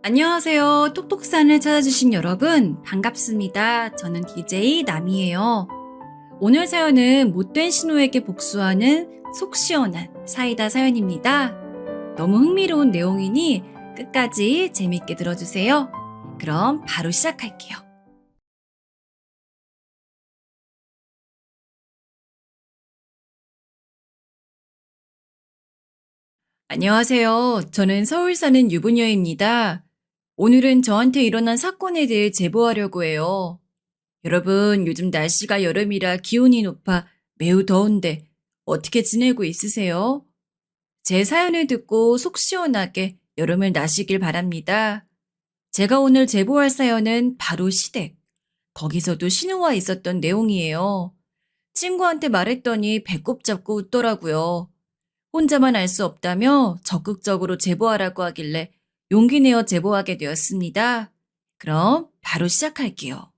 안녕하세요. 톡톡산을 찾아주신 여러분, 반갑습니다. 저는 DJ 남이에요. 오늘 사연은 못된 신호에게 복수하는 속 시원한 사이다 사연입니다. 너무 흥미로운 내용이니 끝까지 재밌게 들어주세요. 그럼 바로 시작할게요. 안녕하세요. 저는 서울 사는 유부녀입니다. 오늘은 저한테 일어난 사건에 대해 제보하려고 해요. 여러분, 요즘 날씨가 여름이라 기온이 높아 매우 더운데 어떻게 지내고 있으세요? 제 사연을 듣고 속 시원하게 여름을 나시길 바랍니다. 제가 오늘 제보할 사연은 바로 시댁. 거기서도 신우와 있었던 내용이에요. 친구한테 말했더니 배꼽 잡고 웃더라고요. 혼자만 알 수 없다며 적극적으로 제보하라고 하길래 용기 내어 제보하게 되었습니다. 그럼 바로 시작할게요.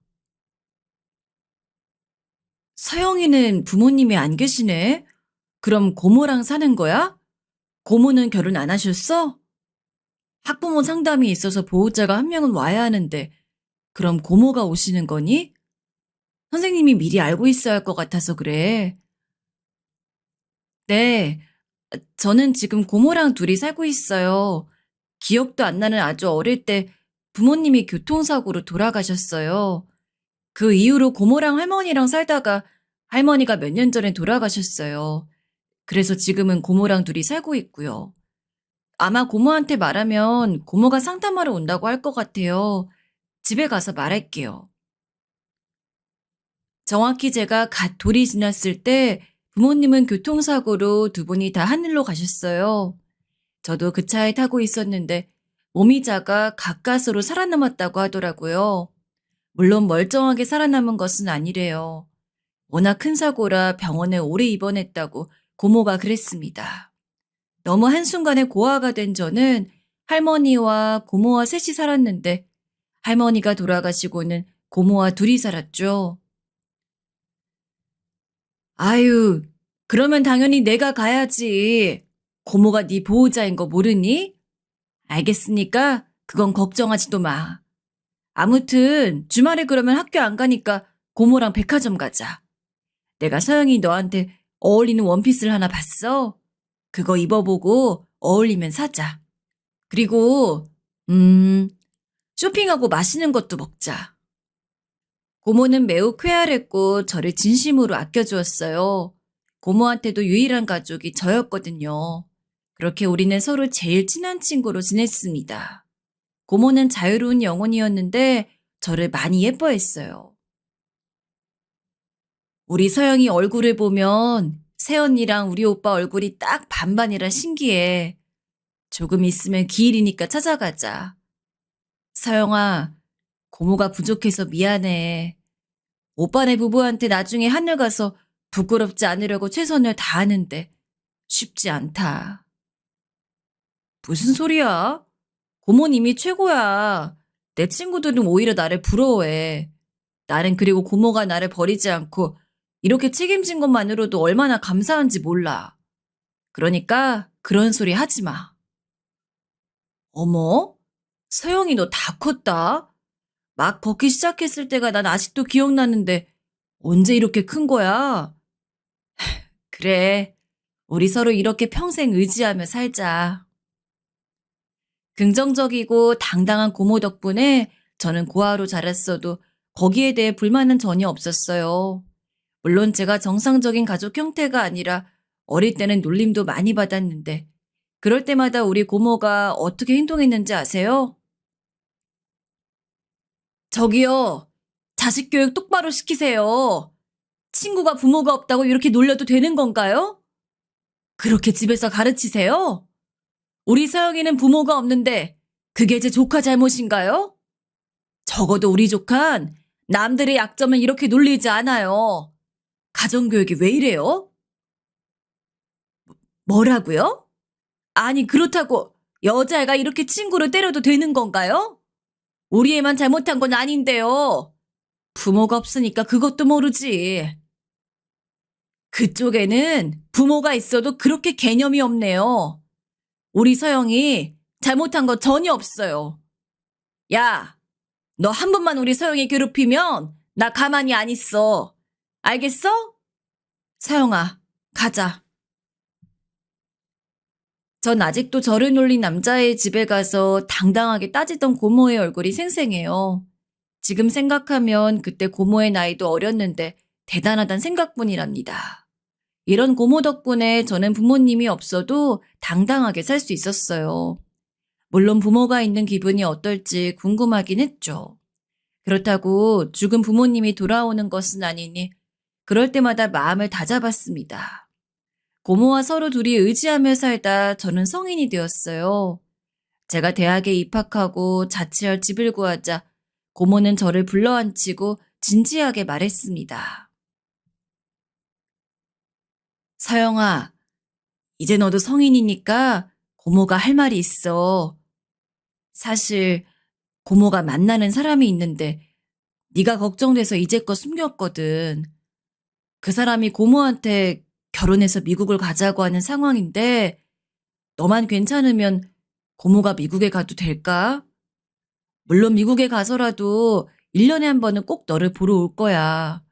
서영이는 부모님이 안 계시네? 그럼 고모랑 사는 거야? 고모는 결혼 안 하셨어? 학부모 상담이 있어서 보호자가 한 명은 와야 하는데, 그럼 고모가 오시는 거니? 선생님이 미리 알고 있어야 할 것 같아서 그래. 네, 저는 지금 고모랑 둘이 살고 있어요. 기억도 안 나는 아주 어릴 때 부모님이 교통사고로 돌아가셨어요. 그 이후로 고모랑 할머니랑 살다가 할머니가 몇 년 전에 돌아가셨어요. 그래서 지금은 고모랑 둘이 살고 있고요. 아마 고모한테 말하면 고모가 상담하러 온다고 할 것 같아요. 집에 가서 말할게요. 정확히 제가 갓 돌이 지났을 때 부모님은 교통사고로 두 분이 다 하늘로 가셨어요. 저도 그 차에 타고 있었는데 몸이 작아 가까스로 살아남았다고 하더라고요. 물론 멀쩡하게 살아남은 것은 아니래요. 워낙 큰 사고라 병원에 오래 입원했다고 고모가 그랬습니다. 너무 한순간에 고아가 된 저는 할머니와 고모와 셋이 살았는데 할머니가 돌아가시고는 고모와 둘이 살았죠. 아유, 그러면 당연히 내가 가야지. 고모가 네 보호자인 거 모르니? 알겠으니까 그건 걱정하지도 마. 아무튼 주말에 그러면 학교 안 가니까 고모랑 백화점 가자. 내가 서영이 너한테 어울리는 원피스를 하나 봤어. 그거 입어보고 어울리면 사자. 그리고 쇼핑하고 맛있는 것도 먹자. 고모는 매우 쾌활했고 저를 진심으로 아껴주었어요. 고모한테도 유일한 가족이 저였거든요. 그렇게 우리는 서로 제일 친한 친구로 지냈습니다. 고모는 자유로운 영혼이었는데 저를 많이 예뻐했어요. 우리 서영이 얼굴을 보면 새언니랑 우리 오빠 얼굴이 딱 반반이라 신기해. 조금 있으면 기일이니까 찾아가자. 서영아, 고모가 부족해서 미안해. 오빠네 부부한테 나중에 하늘 가서 부끄럽지 않으려고 최선을 다하는데 쉽지 않다. 무슨 소리야? 고모님이 최고야. 내 친구들은 오히려 나를 부러워해. 나는 그리고 고모가 나를 버리지 않고 이렇게 책임진 것만으로도 얼마나 감사한지 몰라. 그러니까 그런 소리 하지 마. 어머? 서영이 너 다 컸다? 막 걷기 시작했을 때가 난 아직도 기억나는데 언제 이렇게 큰 거야? 그래. 우리 서로 이렇게 평생 의지하며 살자. 긍정적이고 당당한 고모 덕분에 저는 고아로 자랐어도 거기에 대해 불만은 전혀 없었어요. 물론 제가 정상적인 가족 형태가 아니라 어릴 때는 놀림도 많이 받았는데 그럴 때마다 우리 고모가 어떻게 행동했는지 아세요? 저기요, 자식 교육 똑바로 시키세요. 친구가 부모가 없다고 이렇게 놀려도 되는 건가요? 그렇게 집에서 가르치세요? 우리 서영이는 부모가 없는데 그게 제 조카 잘못인가요? 적어도 우리 조칸 남들의 약점을 이렇게 놀리지 않아요. 가정교육이 왜 이래요? 뭐라고요? 아니 그렇다고 여자애가 이렇게 친구를 때려도 되는 건가요? 우리 애만 잘못한 건 아닌데요. 부모가 없으니까 그것도 모르지. 그쪽에는 부모가 있어도 그렇게 개념이 없네요. 우리 서영이 잘못한 거 전혀 없어요. 야, 너 한 번만 우리 서영이 괴롭히면 나 가만히 안 있어. 알겠어? 서영아, 가자. 전 아직도 저를 놀린 남자의 집에 가서 당당하게 따지던 고모의 얼굴이 생생해요. 지금 생각하면 그때 고모의 나이도 어렸는데 대단하단 생각뿐이랍니다. 이런 고모 덕분에 저는 부모님이 없어도 당당하게 살 수 있었어요. 물론 부모가 있는 기분이 어떨지 궁금하긴 했죠. 그렇다고 죽은 부모님이 돌아오는 것은 아니니 그럴 때마다 마음을 다잡았습니다. 고모와 서로 둘이 의지하며 살다 저는 성인이 되었어요. 제가 대학에 입학하고 자취할 집을 구하자 고모는 저를 불러앉히고 진지하게 말했습니다. 서영아, 이제 너도 성인이니까 고모가 할 말이 있어. 사실 고모가 만나는 사람이 있는데 네가 걱정돼서 이제껏 숨겼거든. 그 사람이 고모한테 결혼해서 미국을 가자고 하는 상황인데 너만 괜찮으면 고모가 미국에 가도 될까? 물론 미국에 가서라도 1년에 한 번은 꼭 너를 보러 올 거야.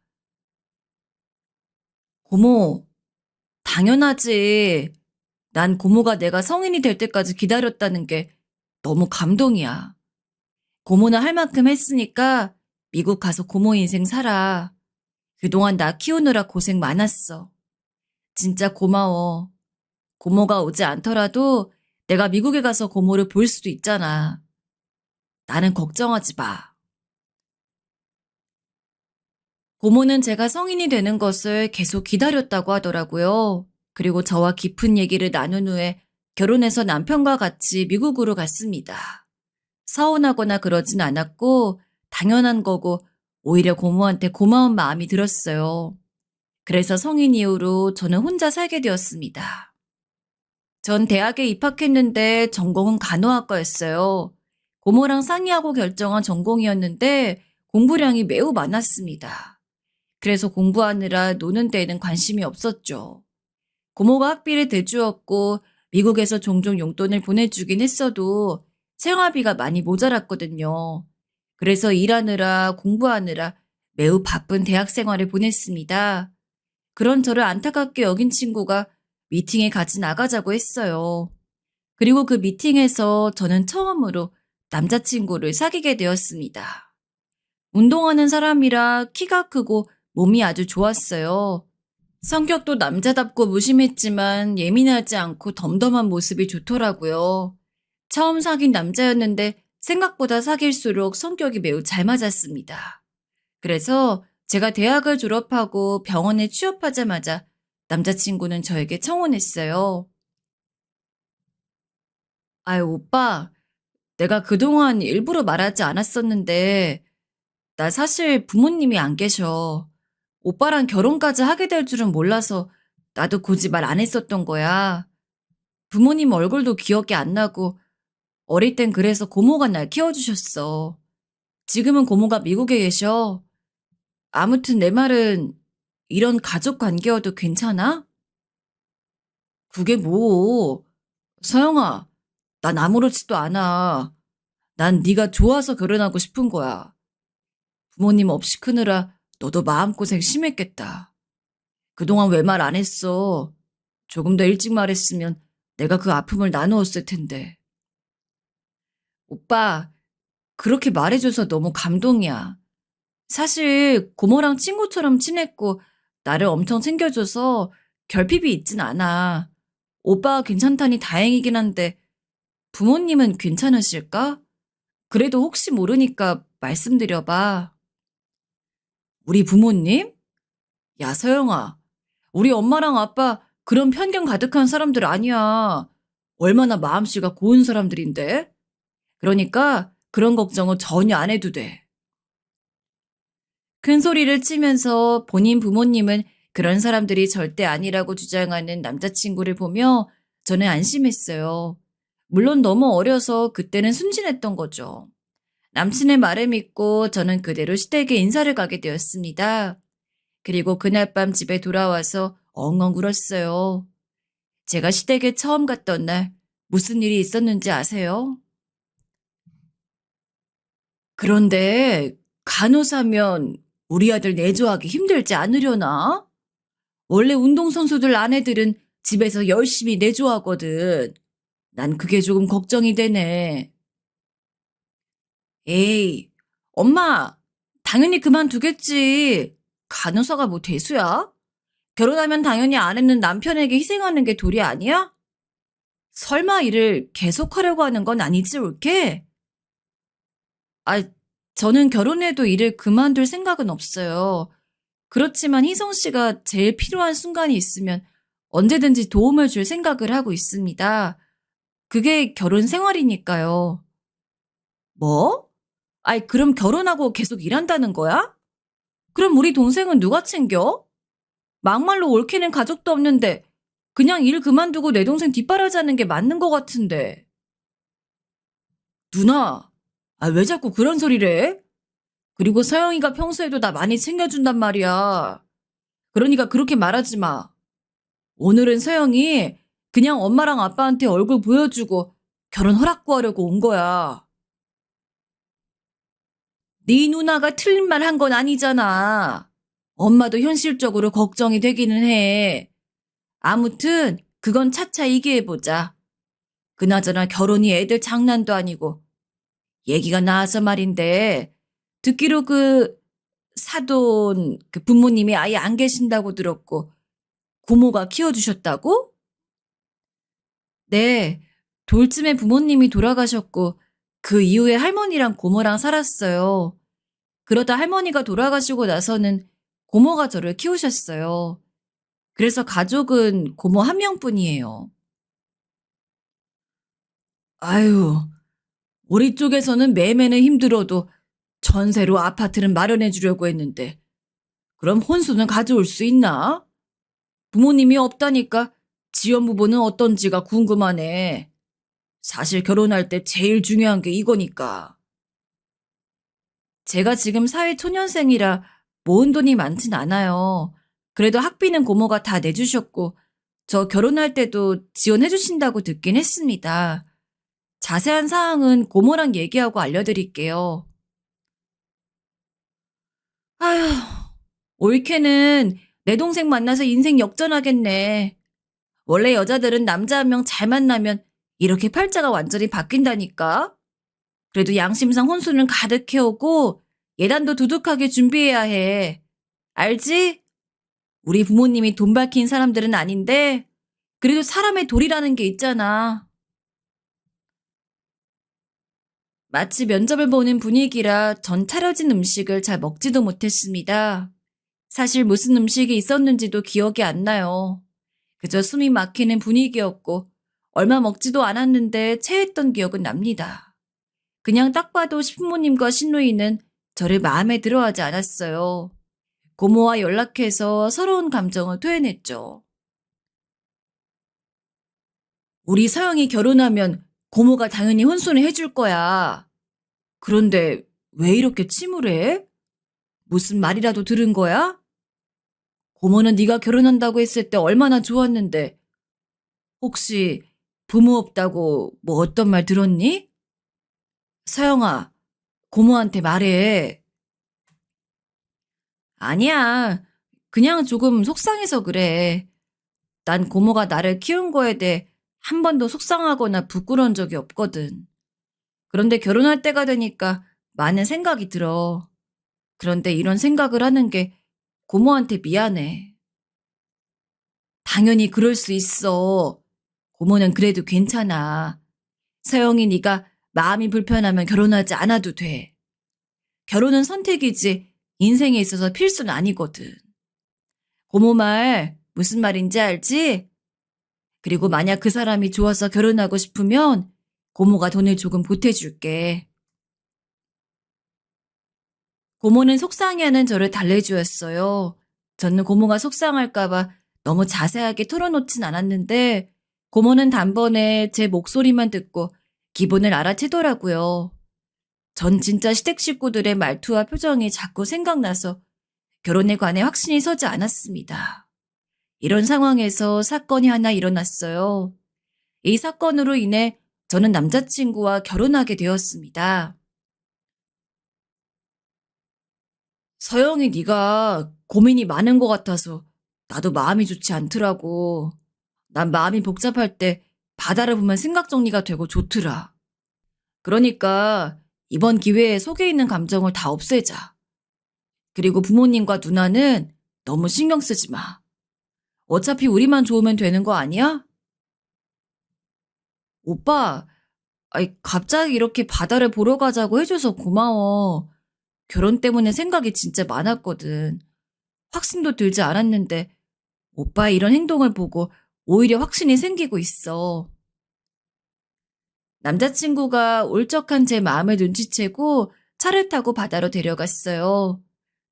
고모, 당연하지. 난 고모가 내가 성인이 될 때까지 기다렸다는 게 너무 감동이야. 고모는 할 만큼 했으니까 미국 가서 고모 인생 살아. 그동안 나 키우느라 고생 많았어. 진짜 고마워. 고모가 오지 않더라도 내가 미국에 가서 고모를 볼 수도 있잖아. 나는 걱정하지 마. 고모는 제가 성인이 되는 것을 계속 기다렸다고 하더라고요. 그리고 저와 깊은 얘기를 나눈 후에 결혼해서 남편과 같이 미국으로 갔습니다. 서운하거나 그러진 않았고 당연한 거고 오히려 고모한테 고마운 마음이 들었어요. 그래서 성인 이후로 저는 혼자 살게 되었습니다. 전 대학에 입학했는데 전공은 간호학과였어요. 고모랑 상의하고 결정한 전공이었는데 공부량이 매우 많았습니다. 그래서 공부하느라 노는 데에는 관심이 없었죠. 고모가 학비를 대주었고 미국에서 종종 용돈을 보내주긴 했어도 생활비가 많이 모자랐거든요. 그래서 일하느라 공부하느라 매우 바쁜 대학 생활을 보냈습니다. 그런 저를 안타깝게 여긴 친구가 미팅에 같이 나가자고 했어요. 그리고 그 미팅에서 저는 처음으로 남자친구를 사귀게 되었습니다. 운동하는 사람이라 키가 크고 몸이 아주 좋았어요. 성격도 남자답고 무심했지만 예민하지 않고 덤덤한 모습이 좋더라고요. 처음 사귄 남자였는데 생각보다 사귈수록 성격이 매우 잘 맞았습니다. 그래서 제가 대학을 졸업하고 병원에 취업하자마자 남자친구는 저에게 청혼했어요. 아유, 오빠, 내가 그동안 일부러 말하지 않았었는데, 나 사실 부모님이 안 계셔. 오빠랑 결혼까지 하게 될 줄은 몰라서 나도 굳이 말 안 했었던 거야. 부모님 얼굴도 기억이 안 나고, 어릴 땐 그래서 고모가 날 키워주셨어. 지금은 고모가 미국에 계셔. 아무튼 내 말은 이런 가족 관계여도 괜찮아? 그게 뭐? 서영아, 난 아무렇지도 않아. 난 네가 좋아서 결혼하고 싶은 거야. 부모님 없이 크느라 너도 마음고생 심했겠다. 그동안 왜 말 안 했어? 조금 더 일찍 말했으면 내가 그 아픔을 나누었을 텐데. 오빠, 그렇게 말해줘서 너무 감동이야. 사실 고모랑 친구처럼 친했고 나를 엄청 챙겨줘서 결핍이 있진 않아. 오빠가 괜찮다니 다행이긴 한데 부모님은 괜찮으실까? 그래도 혹시 모르니까 말씀드려봐. 우리 부모님? 야, 서영아. 우리 엄마랑 아빠 그런 편견 가득한 사람들 아니야. 얼마나 마음씨가 고운 사람들인데? 그러니까 그런 걱정은 전혀 안 해도 돼. 큰 소리를 치면서 본인 부모님은 그런 사람들이 절대 아니라고 주장하는 남자친구를 보며 저는 안심했어요. 물론 너무 어려서 그때는 순진했던 거죠. 남친의 말을 믿고 저는 그대로 시댁에 인사를 가게 되었습니다. 그리고 그날 밤 집에 돌아와서 엉엉 울었어요. 제가 시댁에 처음 갔던 날 무슨 일이 있었는지 아세요? 그런데 간호사면 우리 아들 내조하기 힘들지 않으려나? 원래 운동선수들 아내들은 집에서 열심히 내조하거든. 난 그게 조금 걱정이 되네. 에이, 엄마, 당연히 그만두겠지. 간호사가 뭐 대수야? 결혼하면 당연히 아내는 남편에게 희생하는 게 도리 아니야? 설마 일을 계속하려고 하는 건 아니지, 올케? 아, 저는 결혼해도 일을 그만둘 생각은 없어요. 그렇지만 희성 씨가 제일 필요한 순간이 있으면 언제든지 도움을 줄 생각을 하고 있습니다. 그게 결혼 생활이니까요. 뭐? 아이, 그럼 결혼하고 계속 일한다는 거야? 그럼 우리 동생은 누가 챙겨? 막말로 올케는 가족도 없는데 그냥 일 그만두고 내 동생 뒷바라지하는 게 맞는 것 같은데. 누나, 왜 자꾸 그런 소리를 해? 그리고 서영이가 평소에도 나 많이 챙겨준단 말이야. 그러니까 그렇게 말하지 마. 오늘은 서영이 그냥 엄마랑 아빠한테 얼굴 보여주고 결혼 허락 구하려고 온 거야. 네 누나가 틀린 말 한 건 아니잖아. 엄마도 현실적으로 걱정이 되기는 해. 아무튼 그건 차차 얘기해보자. 그나저나 결혼이 애들 장난도 아니고 얘기가 나와서 말인데 듣기로 그 사돈 그 부모님이 아예 안 계신다고 들었고 고모가 키워주셨다고? 네, 돌쯤에 부모님이 돌아가셨고 그 이후에 할머니랑 고모랑 살았어요. 그러다 할머니가 돌아가시고 나서는 고모가 저를 키우셨어요. 그래서 가족은 고모 한 명뿐이에요. 아유, 우리 쪽에서는 매매는 힘들어도 전세로 아파트는 마련해 주려고 했는데 그럼 혼수는 가져올 수 있나? 부모님이 없다니까 지연부부는 어떤지가 궁금하네. 사실 결혼할 때 제일 중요한 게 이거니까. 제가 지금 사회 초년생이라 모은 돈이 많진 않아요. 그래도 학비는 고모가 다 내주셨고 저 결혼할 때도 지원해 주신다고 듣긴 했습니다. 자세한 사항은 고모랑 얘기하고 알려드릴게요. 아휴, 올케는 내 동생 만나서 인생 역전하겠네. 원래 여자들은 남자 한 명 잘 만나면 이렇게 팔자가 완전히 바뀐다니까. 그래도 양심상 혼수는 가득 해오고 예단도 두둑하게 준비해야 해. 알지? 우리 부모님이 돈 밝힌 사람들은 아닌데 그래도 사람의 도리라는 게 있잖아. 마치 면접을 보는 분위기라 전 차려진 음식을 잘 먹지도 못했습니다. 사실 무슨 음식이 있었는지도 기억이 안 나요. 그저 숨이 막히는 분위기였고 얼마 먹지도 않았는데 체했던 기억은 납니다. 그냥 딱 봐도 신부님과 신우이는 저를 마음에 들어하지 않았어요. 고모와 연락해서 서러운 감정을 토해냈죠. 우리 서영이 결혼하면 고모가 당연히 혼수는 해줄 거야. 그런데 왜 이렇게 침울해? 무슨 말이라도 들은 거야? 고모는 네가 결혼한다고 했을 때 얼마나 좋았는데 혹시 부모 없다고 뭐 어떤 말 들었니? 서영아, 고모한테 말해. 아니야. 그냥 조금 속상해서 그래. 난 고모가 나를 키운 거에 대해 한 번도 속상하거나 부끄러운 적이 없거든. 그런데 결혼할 때가 되니까 많은 생각이 들어. 그런데 이런 생각을 하는 게 고모한테 미안해. 당연히 그럴 수 있어. 고모는 그래도 괜찮아. 서영이 네가 마음이 불편하면 결혼하지 않아도 돼. 결혼은 선택이지 인생에 있어서 필수는 아니거든. 고모 말 무슨 말인지 알지? 그리고 만약 그 사람이 좋아서 결혼하고 싶으면 고모가 돈을 조금 보태줄게. 고모는 속상해하는 저를 달래주었어요. 저는 고모가 속상할까봐 너무 자세하게 털어놓진 않았는데 고모는 단번에 제 목소리만 듣고 기분을 알아채더라고요. 전 진짜 시댁 식구들의 말투와 표정이 자꾸 생각나서 결혼에 관해 확신이 서지 않았습니다. 이런 상황에서 사건이 하나 일어났어요. 이 사건으로 인해 저는 남자친구와 결혼하게 되었습니다. 서영이 네가 고민이 많은 것 같아서 나도 마음이 좋지 않더라고. 난 마음이 복잡할 때 바다를 보면 생각 정리가 되고 좋더라. 그러니까 이번 기회에 속에 있는 감정을 다 없애자. 그리고 부모님과 누나는 너무 신경 쓰지 마. 어차피 우리만 좋으면 되는 거 아니야? 오빠, 아이, 갑자기 이렇게 바다를 보러 가자고 해줘서 고마워. 결혼 때문에 생각이 진짜 많았거든. 확신도 들지 않았는데 오빠의 이런 행동을 보고 오히려 확신이 생기고 있어. 남자친구가 울적한 제 마음을 눈치채고 차를 타고 바다로 데려갔어요.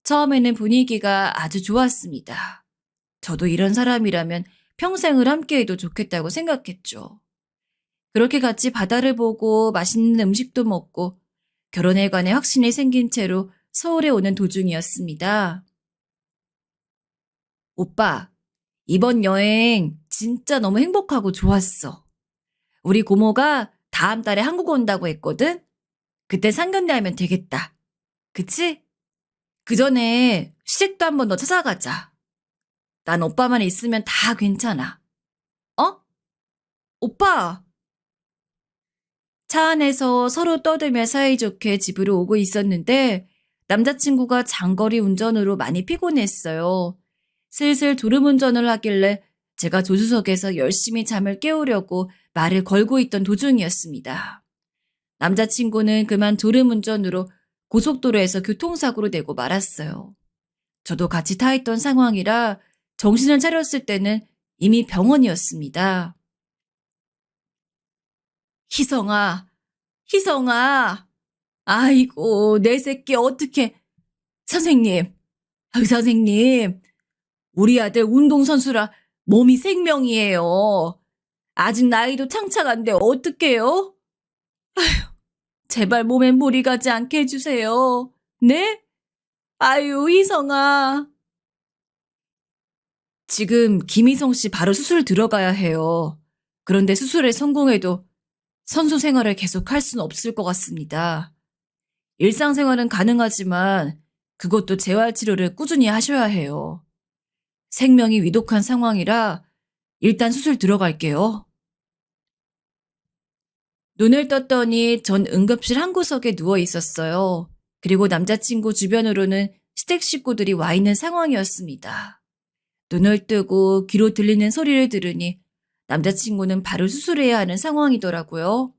처음에는 분위기가 아주 좋았습니다. 저도 이런 사람이라면 평생을 함께해도 좋겠다고 생각했죠. 그렇게 같이 바다를 보고 맛있는 음식도 먹고 결혼에 관해 확신이 생긴 채로 서울에 오는 도중이었습니다. 오빠, 이번 여행 진짜 너무 행복하고 좋았어. 우리 고모가 다음 달에 한국 온다고 했거든? 그때 상견례 하면 되겠다. 그치? 그 전에 시댁도 한번 더 찾아가자. 난 오빠만 있으면 다 괜찮아. 어? 오빠! 차 안에서 서로 떠들며 사이좋게 집으로 오고 있었는데 남자친구가 장거리 운전으로 많이 피곤했어요. 슬슬 졸음운전을 하길래 제가 조수석에서 열심히 잠을 깨우려고 말을 걸고 있던 도중이었습니다. 남자친구는 그만 졸음운전으로 고속도로에서 교통사고로 내고 말았어요. 저도 같이 타 있던 상황이라 정신을 차렸을 때는 이미 병원이었습니다. 희성아, 희성아, 아이고, 내 새끼 어떡해. 선생님, 선생님, 우리 아들 운동선수라 몸이 생명이에요. 아직 나이도 창창한데 어떡해요? 제발 몸에 무리 가지 않게 해주세요. 네? 아유, 희성아. 지금 김희성 씨 바로 수술 들어가야 해요. 그런데 수술에 성공해도 선수 생활을 계속 할 수는 없을 것 같습니다. 일상생활은 가능하지만 그것도 재활치료를 꾸준히 하셔야 해요. 생명이 위독한 상황이라 일단 수술 들어갈게요. 눈을 떴더니 전 응급실 한 구석에 누워 있었어요. 그리고 남자친구 주변으로는 시댁 식구들이 와 있는 상황이었습니다. 눈을 뜨고 귀로 들리는 소리를 들으니 남자친구는 바로 수술해야 하는 상황이더라고요.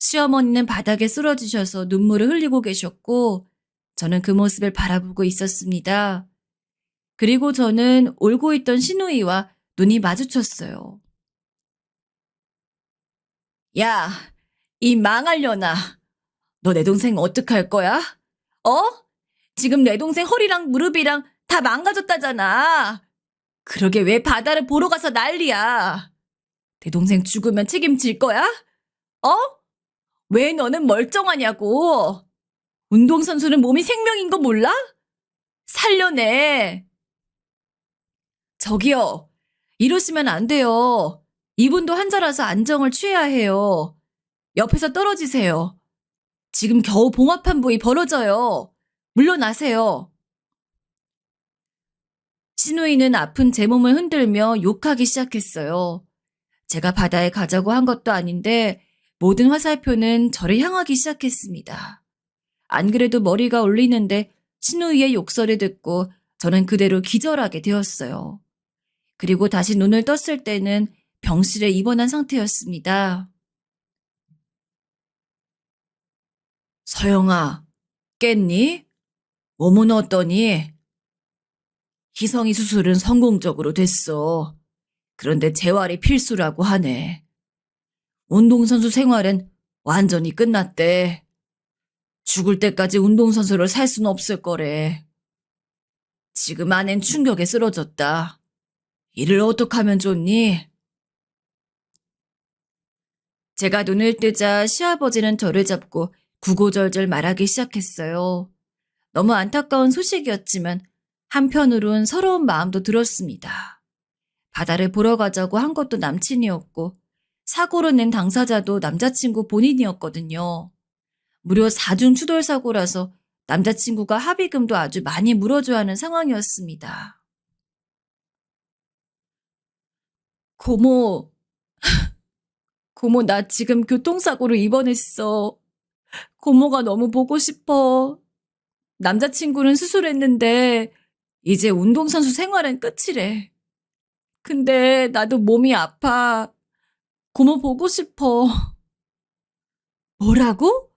시어머니는 바닥에 쓰러지셔서 눈물을 흘리고 계셨고 저는 그 모습을 바라보고 있었습니다. 그리고 저는 울고 있던 신우이와 눈이 마주쳤어요. 야, 이 망할려나. 너 내 동생 어떡할 거야? 어? 지금 내 동생 허리랑 무릎이랑 다 망가졌다잖아. 그러게 왜 바다를 보러 가서 난리야. 내 동생 죽으면 책임질 거야? 어? 왜 너는 멀쩡하냐고. 운동선수는 몸이 생명인 거 몰라? 살려내. 저기요. 이러시면 안 돼요. 이분도 환자라서 안정을 취해야 해요. 옆에서 떨어지세요. 지금 겨우 봉합한 부위 벌어져요. 물러나세요. 신우이는 아픈 제 몸을 흔들며 욕하기 시작했어요. 제가 바다에 가자고 한 것도 아닌데 모든 화살표는 저를 향하기 시작했습니다. 안 그래도 머리가 울리는데 신우이의 욕설을 듣고 저는 그대로 기절하게 되었어요. 그리고 다시 눈을 떴을 때는 병실에 입원한 상태였습니다. 서영아, 깼니? 몸은 어떠니? 희성이 수술은 성공적으로 됐어. 그런데 재활이 필수라고 하네. 운동선수 생활은 완전히 끝났대. 죽을 때까지 운동선수를 살 수는 없을 거래. 지금 아낸 충격에 쓰러졌다. 이를 어떻게 하면 좋니? 제가 눈을 뜨자 시아버지는 저를 잡고 구구절절 말하기 시작했어요. 너무 안타까운 소식이었지만 한편으론 서러운 마음도 들었습니다. 바다를 보러 가자고 한 것도 남친이었고 사고를 낸 당사자도 남자친구 본인이었거든요. 무려 4중 추돌 사고라서 남자친구가 합의금도 아주 많이 물어줘야 하는 상황이었습니다. 고모, 고모, 나 지금 교통사고로 입원했어. 고모가 너무 보고 싶어. 남자친구는 수술했는데 이제 운동선수 생활은 끝이래. 근데 나도 몸이 아파. 고모 보고 싶어. 뭐라고?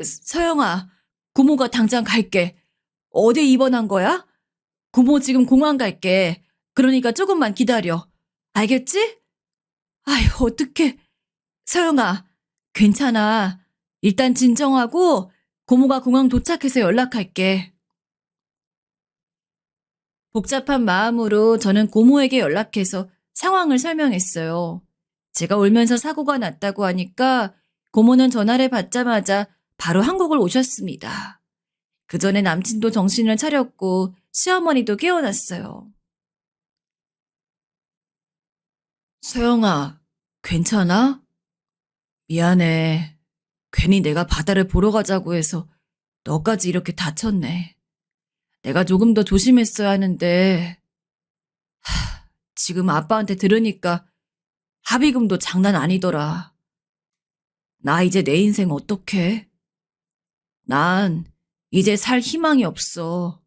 서영아, 고모가 당장 갈게. 어디 입원한 거야? 고모 지금 공항 갈게. 그러니까 조금만 기다려. 알겠지? 아휴, 어떡해. 서영아, 괜찮아. 일단 진정하고 고모가 공항 도착해서 연락할게. 복잡한 마음으로 저는 고모에게 연락해서 상황을 설명했어요. 제가 울면서 사고가 났다고 하니까 고모는 전화를 받자마자 바로 한국을 오셨습니다. 그 전에 남친도 정신을 차렸고 시어머니도 깨어났어요. 서영아, 괜찮아? 미안해. 괜히 내가 바다를 보러 가자고 해서 너까지 이렇게 다쳤네. 내가 조금 더 조심했어야 하는데, 지금 아빠한테 들으니까 합의금도 장난 아니더라. 나 이제 내 인생 어떡해? 난 이제 살 희망이 없어.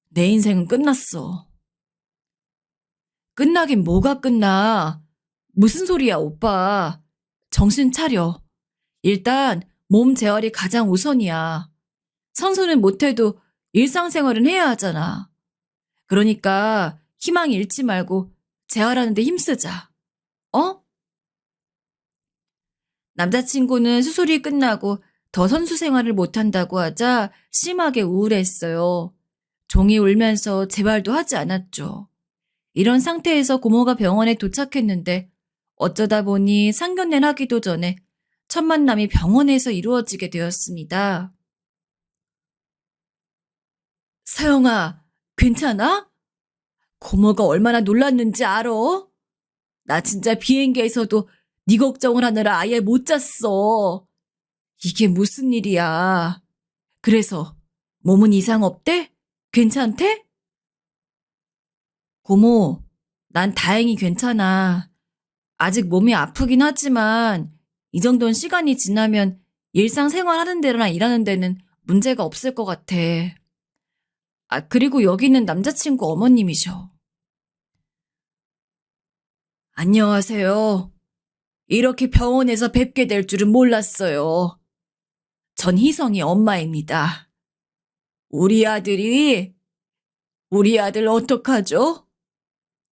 내 인생은 끝났어. 끝나긴 뭐가 끝나. 무슨 소리야, 오빠. 정신 차려. 일단 몸 재활이 가장 우선이야. 선수는 못해도 일상생활은 해야 하잖아. 그러니까 희망 잃지 말고 재활하는 데 힘쓰자. 어? 남자친구는 수술이 끝나고 더 선수 생활을 못한다고 하자 심하게 우울했어요. 종이 울면서 재활도 하지 않았죠. 이런 상태에서 고모가 병원에 도착했는데 어쩌다 보니 상견례를 하기도 전에 첫 만남이 병원에서 이루어지게 되었습니다. 서영아, 괜찮아? 고모가 얼마나 놀랐는지 알아? 나 진짜 비행기에서도 네 걱정을 하느라 아예 못 잤어. 이게 무슨 일이야. 그래서 몸은 이상 없대? 괜찮대? 고모, 난 다행히 괜찮아. 아직 몸이 아프긴 하지만 이 정도는 시간이 지나면 일상생활 하는 데나 일하는 데는 문제가 없을 것 같아. 아, 그리고 여기는 남자친구 어머님이셔. 안녕하세요. 이렇게 병원에서 뵙게 될 줄은 몰랐어요. 전 희성이 엄마입니다. 우리 아들이, 우리 아들 어떡하죠?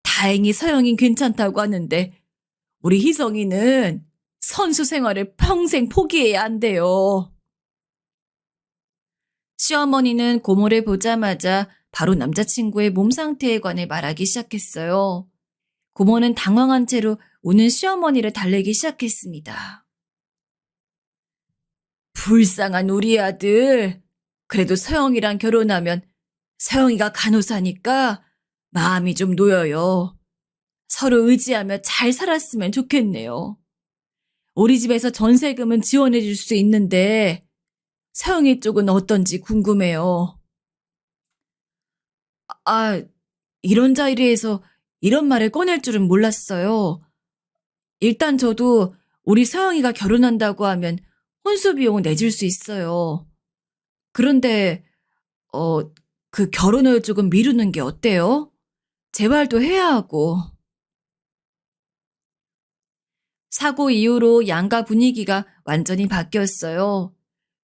다행히 서영이 괜찮다고 하는데 우리 희성이는 선수 생활을 평생 포기해야 한대요. 시어머니는 고모를 보자마자 바로 남자친구의 몸 상태에 관해 말하기 시작했어요. 고모는 당황한 채로 우는 시어머니를 달래기 시작했습니다. 불쌍한 우리 아들. 그래도 서영이랑 결혼하면 서영이가 간호사니까 마음이 좀 놓여요. 서로 의지하며 잘 살았으면 좋겠네요. 우리 집에서 전세금은 지원해 줄 수 있는데 서영이 쪽은 어떤지 궁금해요. 아, 이런 자리에서 이런 말을 꺼낼 줄은 몰랐어요. 일단 저도 우리 서영이가 결혼한다고 하면 혼수 비용은 내줄 수 있어요. 그런데 어, 그 결혼을 조금 미루는 게 어때요? 재활도 해야 하고. 사고 이후로 양가 분위기가 완전히 바뀌었어요.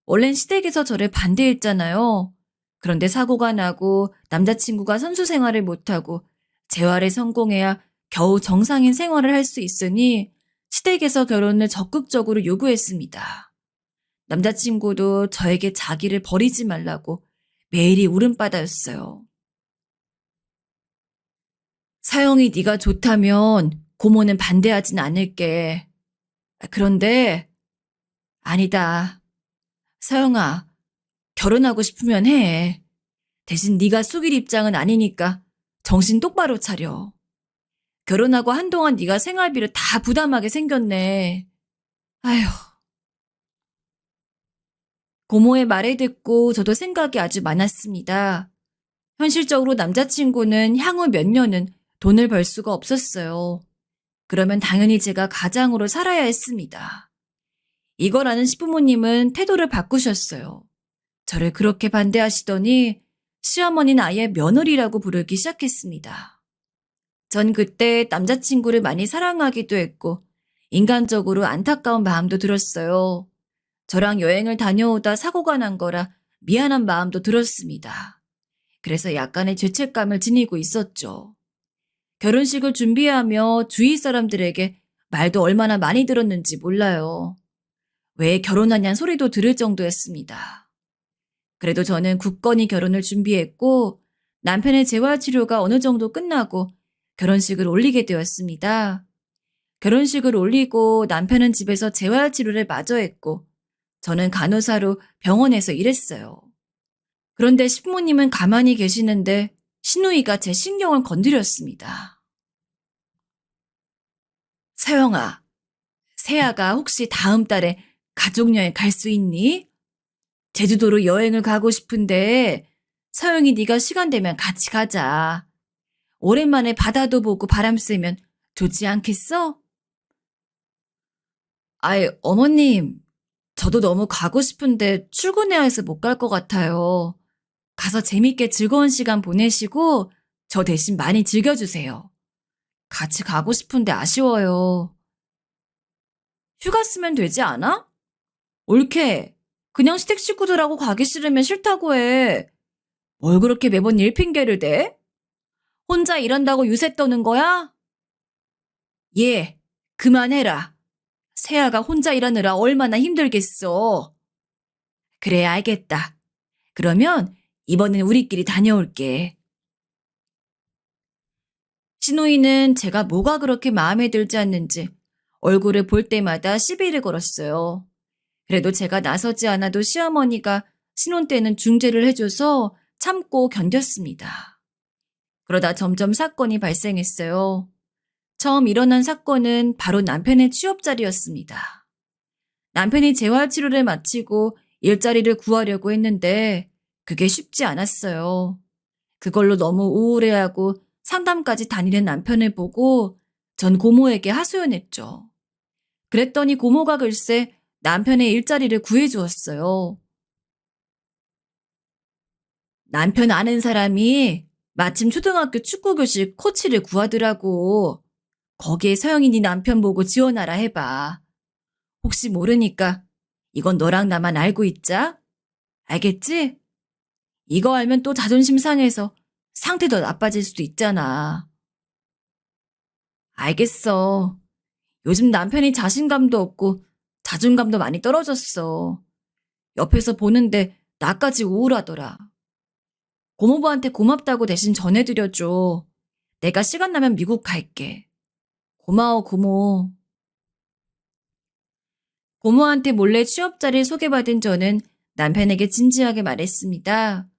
원래는 시댁에서 저를 반대했잖아요. 그런데 사고가 나고 남자친구가 선수 생활을 못하고 재활에 성공해야 겨우 정상인 생활을 할 수 있으니 시댁에서 결혼을 적극적으로 요구했습니다. 남자친구도 저에게 자기를 버리지 말라고 매일이 울음바다였어요. 사영이 네가 좋다면 고모는 반대하진 않을게. 그런데 아니다. 서영아, 결혼하고 싶으면 해. 대신 네가 속일 입장은 아니니까 정신 똑바로 차려. 결혼하고 한동안 네가 생활비를 다 부담하게 생겼네. 아휴, 고모의 말을 듣고 저도 생각이 아주 많았습니다. 현실적으로 남자친구는 향후 몇 년은 돈을 벌 수가 없었어요. 그러면 당연히 제가 가장으로 살아야 했습니다. 이걸 아는 시부모님은 태도를 바꾸셨어요. 저를 그렇게 반대하시더니 시어머니는 아예 며느리라고 부르기 시작했습니다. 전 그때 남자친구를 많이 사랑하기도 했고 인간적으로 안타까운 마음도 들었어요. 저랑 여행을 다녀오다 사고가 난 거라 미안한 마음도 들었습니다. 그래서 약간의 죄책감을 지니고 있었죠. 결혼식을 준비하며 주위 사람들에게 말도 얼마나 많이 들었는지 몰라요. 왜 결혼하냐는 소리도 들을 정도였습니다. 그래도 저는 굳건히 결혼을 준비했고 남편의 재활치료가 어느 정도 끝나고 결혼식을 올리게 되었습니다. 결혼식을 올리고 남편은 집에서 재활치료를 마저 했고 저는 간호사로 병원에서 일했어요. 그런데 시부모님은 가만히 계시는데 시누이가 제 신경을 건드렸습니다. 서영아, 세아가 혹시 다음 달에 가족여행 갈 수 있니? 제주도로 여행을 가고 싶은데 서영이 네가 시간 되면 같이 가자. 오랜만에 바다도 보고 바람 쐬면 좋지 않겠어? 아이, 어머님, 저도 너무 가고 싶은데 출근해야 해서 못 갈 것 같아요. 가서 재밌게 즐거운 시간 보내시고 저 대신 많이 즐겨주세요. 같이 가고 싶은데 아쉬워요. 휴가 쓰면 되지 않아? 옳게. 그냥 시댁 식구들하고 가기 싫으면 싫다고 해. 뭘 그렇게 매번 일 핑계를 대? 혼자 일한다고 유세 떠는 거야? 예, 그만해라. 세아가 혼자 일하느라 얼마나 힘들겠어. 그래, 알겠다. 그러면 이번엔 우리끼리 다녀올게. 신우이는 제가 뭐가 그렇게 마음에 들지 않는지 얼굴을 볼 때마다 시비를 걸었어요. 그래도 제가 나서지 않아도 시어머니가 신혼 때는 중재를 해줘서 참고 견뎠습니다. 그러다 점점 사건이 발생했어요. 처음 일어난 사건은 바로 남편의 취업 자리였습니다. 남편이 재활치료를 마치고 일자리를 구하려고 했는데 그게 쉽지 않았어요. 그걸로 너무 우울해하고 상담까지 다니는 남편을 보고 전 고모에게 하소연했죠. 그랬더니 고모가 글쎄 남편의 일자리를 구해주었어요. 남편 아는 사람이 마침 초등학교 축구교실 코치를 구하더라고. 거기에 서영이 네 남편 보고 지원하라 해봐. 혹시 모르니까 이건 너랑 나만 알고 있자. 알겠지? 이거 알면 또 자존심 상해서 상태 더 나빠질 수도 있잖아. 알겠어. 요즘 남편이 자신감도 없고 자존감도 많이 떨어졌어. 옆에서 보는데 나까지 우울하더라. 고모부한테 고맙다고 대신 전해드려줘. 내가 시간 나면 미국 갈게. 고마워, 고모. 고모한테 몰래 취업자를 소개받은 저는 남편에게 진지하게 말했습니다.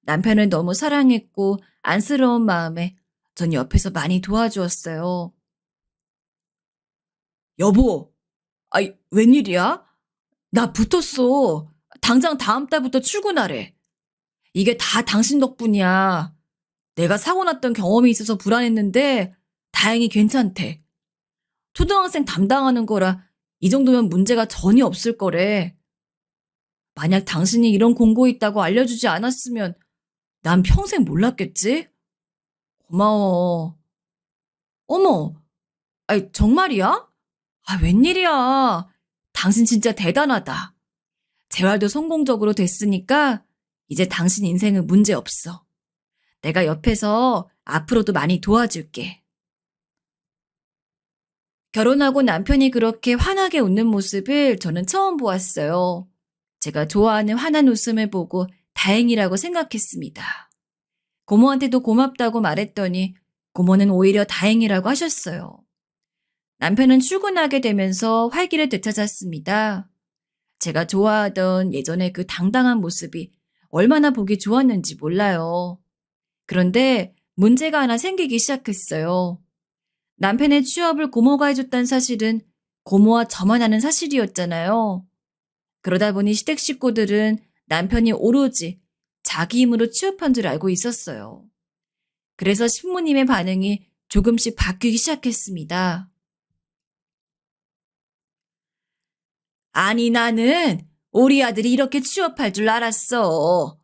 남편을 너무 사랑했고 안쓰러운 마음에 전 옆에서 많이 도와주었어요. 여보, 아이, 웬일이야? 나 붙었어. 당장 다음 달부터 출근하래. 이게 다 당신 덕분이야. 내가 사고 났던 경험이 있어서 불안했는데 다행히 괜찮대. 초등학생 담당하는 거라 이 정도면 문제가 전혀 없을 거래. 만약 당신이 이런 공고 있다고 알려주지 않았으면 난 평생 몰랐겠지? 고마워. 어머, 아이, 정말이야? 아, 웬일이야. 당신 진짜 대단하다. 재활도 성공적으로 됐으니까 이제 당신 인생은 문제 없어. 내가 옆에서 앞으로도 많이 도와줄게. 결혼하고 남편이 그렇게 환하게 웃는 모습을 저는 처음 보았어요. 제가 좋아하는 환한 웃음을 보고 다행이라고 생각했습니다. 고모한테도 고맙다고 말했더니 고모는 오히려 다행이라고 하셨어요. 남편은 출근하게 되면서 활기를 되찾았습니다. 제가 좋아하던 예전의 그 당당한 모습이 얼마나 보기 좋았는지 몰라요. 그런데 문제가 하나 생기기 시작했어요. 남편의 취업을 고모가 해줬다는 사실은 고모와 저만 아는 사실이었잖아요. 그러다 보니 시댁 식구들은 남편이 오로지 자기 힘으로 취업한 줄 알고 있었어요. 그래서 신부님의 반응이 조금씩 바뀌기 시작했습니다. 아니, 나는 우리 아들이 이렇게 취업할 줄 알았어.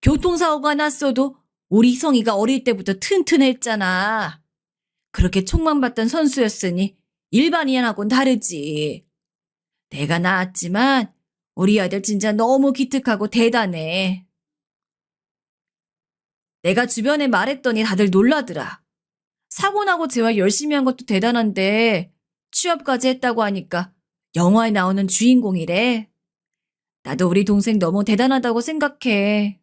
교통사고가 났어도 우리 성이가 어릴 때부터 튼튼했잖아. 그렇게 촉만 받던 선수였으니 일반인하고는 다르지. 내가 낳았지만 우리 아들 진짜 너무 기특하고 대단해. 내가 주변에 말했더니 다들 놀라더라. 사고 나고 재활 열심히 한 것도 대단한데 취업까지 했다고 하니까 영화에 나오는 주인공이래. 나도 우리 동생 너무 대단하다고 생각해.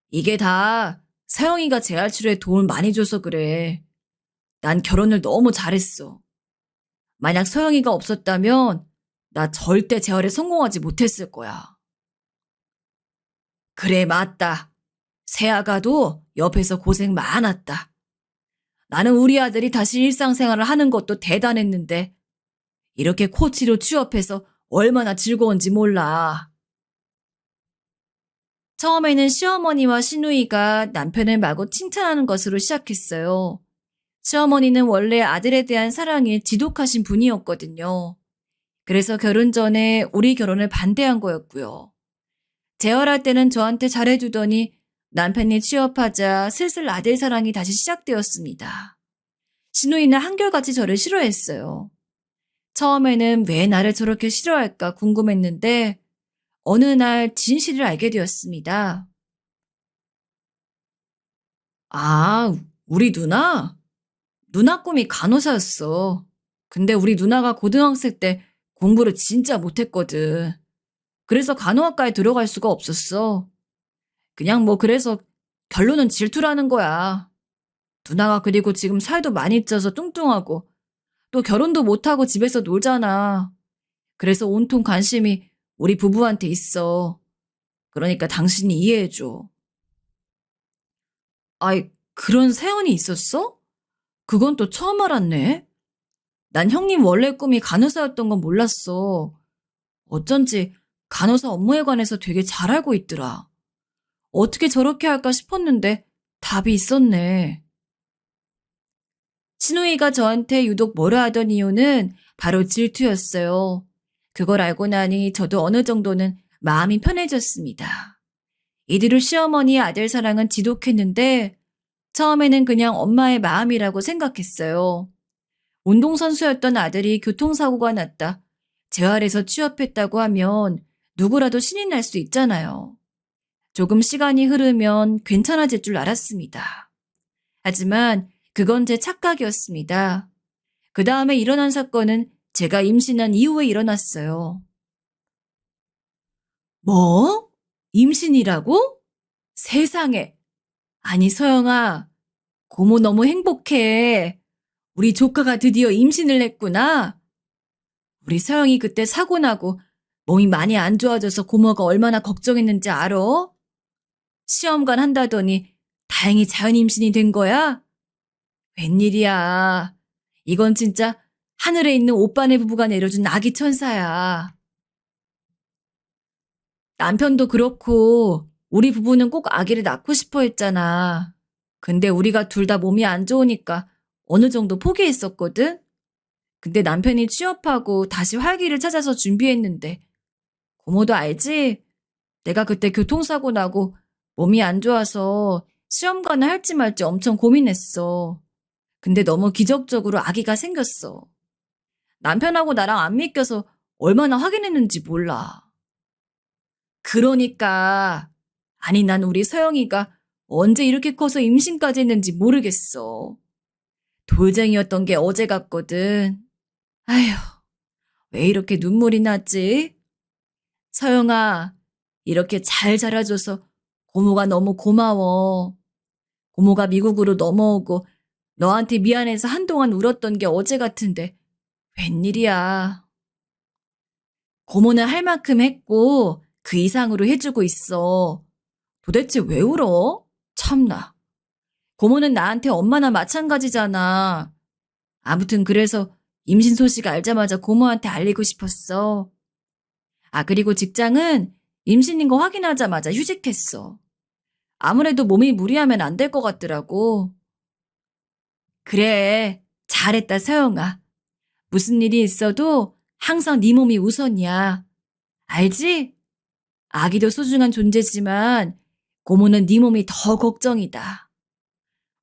이게 다 서영이가 재활 치료에 도움을 많이 줘서 그래. 난 결혼을 너무 잘했어. 만약 서영이가 없었다면 나 절대 재활에 성공하지 못했을 거야. 그래, 맞다. 새아가도 옆에서 고생 많았다. 나는 우리 아들이 다시 일상생활을 하는 것도 대단했는데 이렇게 코치로 취업해서 얼마나 즐거운지 몰라. 처음에는 시어머니와 시누이가 남편을 마구 칭찬하는 것으로 시작했어요. 시어머니는 원래 아들에 대한 사랑이 지독하신 분이었거든요. 그래서 결혼 전에 우리 결혼을 반대한 거였고요. 재활할 때는 저한테 잘해주더니 남편이 취업하자 슬슬 아들 사랑이 다시 시작되었습니다. 시누이는 한결같이 저를 싫어했어요. 처음에는 왜 나를 저렇게 싫어할까 궁금했는데 어느 날 진실을 알게 되었습니다. 아, 우리 누나? 누나 꿈이 간호사였어. 근데 우리 누나가 고등학생 때 공부를 진짜 못했거든. 그래서 간호학과에 들어갈 수가 없었어. 그냥 뭐 그래서 결론은 질투라는 거야. 누나가 그리고 지금 살도 많이 쪄서 뚱뚱하고 또 결혼도 못하고 집에서 놀잖아. 그래서 온통 관심이 우리 부부한테 있어. 그러니까 당신이 이해해줘. 아이, 그런 세연이 있었어? 그건 또 처음 알았네. 난 형님 원래 꿈이 간호사였던 건 몰랐어. 어쩐지 간호사 업무에 관해서 되게 잘 알고 있더라. 어떻게 저렇게 할까 싶었는데 답이 있었네. 신우이가 저한테 유독 뭐라 하던 이유는 바로 질투였어요. 그걸 알고 나니 저도 어느 정도는 마음이 편해졌습니다. 이대로 시어머니의 아들 사랑은 지독했는데 처음에는 그냥 엄마의 마음이라고 생각했어요. 운동선수였던 아들이 교통사고가 났다. 재활에서 취업했다고 하면 누구라도 신이 날 수 있잖아요. 조금 시간이 흐르면 괜찮아질 줄 알았습니다. 하지만 그건 제 착각이었습니다. 그 다음에 일어난 사건은 제가 임신한 이후에 일어났어요. 뭐? 임신이라고? 세상에. 아니, 서영아. 고모 너무 행복해. 우리 조카가 드디어 임신을 했구나. 우리 서영이 그때 사고 나고 몸이 많이 안 좋아져서 고모가 얼마나 걱정했는지 알아? 시험관 한다더니 다행히 자연 임신이 된 거야? 웬일이야. 이건 진짜 하늘에 있는 오빠네 부부가 내려준 아기 천사야. 남편도 그렇고 우리 부부는 꼭 아기를 낳고 싶어 했잖아. 근데 우리가 둘 다 몸이 안 좋으니까 어느 정도 포기했었거든? 근데 남편이 취업하고 다시 활기를 찾아서 준비했는데 고모도 알지? 내가 그때 교통사고 나고 몸이 안 좋아서 시험관을 할지 말지 엄청 고민했어. 근데 너무 기적적으로 아기가 생겼어. 남편하고 나랑 안 믿겨서 얼마나 확인했는지 몰라. 그러니까 아니 난 우리 서영이가 언제 이렇게 커서 임신까지 했는지 모르겠어. 돌쟁이였던 게 어제 같거든. 아휴, 왜 이렇게 눈물이 나지? 서영아, 이렇게 잘 자라줘서 고모가 너무 고마워. 고모가 미국으로 넘어오고 너한테 미안해서 한동안 울었던 게 어제 같은데 웬일이야. 고모는 할 만큼 했고 그 이상으로 해주고 있어. 도대체 왜 울어? 참나. 고모는 나한테 엄마나 마찬가지잖아. 아무튼 그래서 임신 소식 알자마자 고모한테 알리고 싶었어. 아, 그리고 직장은 임신인 거 확인하자마자 휴직했어. 아무래도 몸이 무리하면 안 될 것 같더라고. 그래, 잘했다, 서영아. 무슨 일이 있어도 항상 네 몸이 우선이야. 알지? 아기도 소중한 존재지만 고모는 네 몸이 더 걱정이다.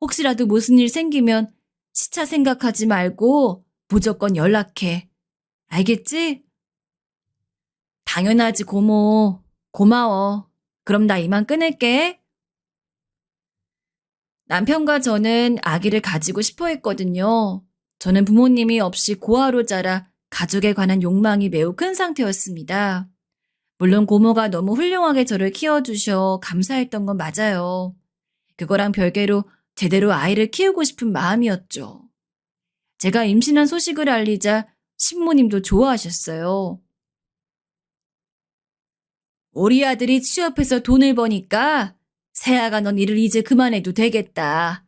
혹시라도 무슨 일 생기면 시차 생각하지 말고 무조건 연락해. 알겠지? 당연하지, 고모. 고마워. 그럼 나 이만 끊을게. 남편과 저는 아기를 가지고 싶어 했거든요. 저는 부모님이 없이 고아로 자라 가족에 관한 욕망이 매우 큰 상태였습니다. 물론 고모가 너무 훌륭하게 저를 키워주셔 감사했던 건 맞아요. 그거랑 별개로 제대로 아이를 키우고 싶은 마음이었죠. 제가 임신한 소식을 알리자 신부님도 좋아하셨어요. 우리 아들이 취업해서 돈을 버니까 새아가 넌 일을 이제 그만해도 되겠다.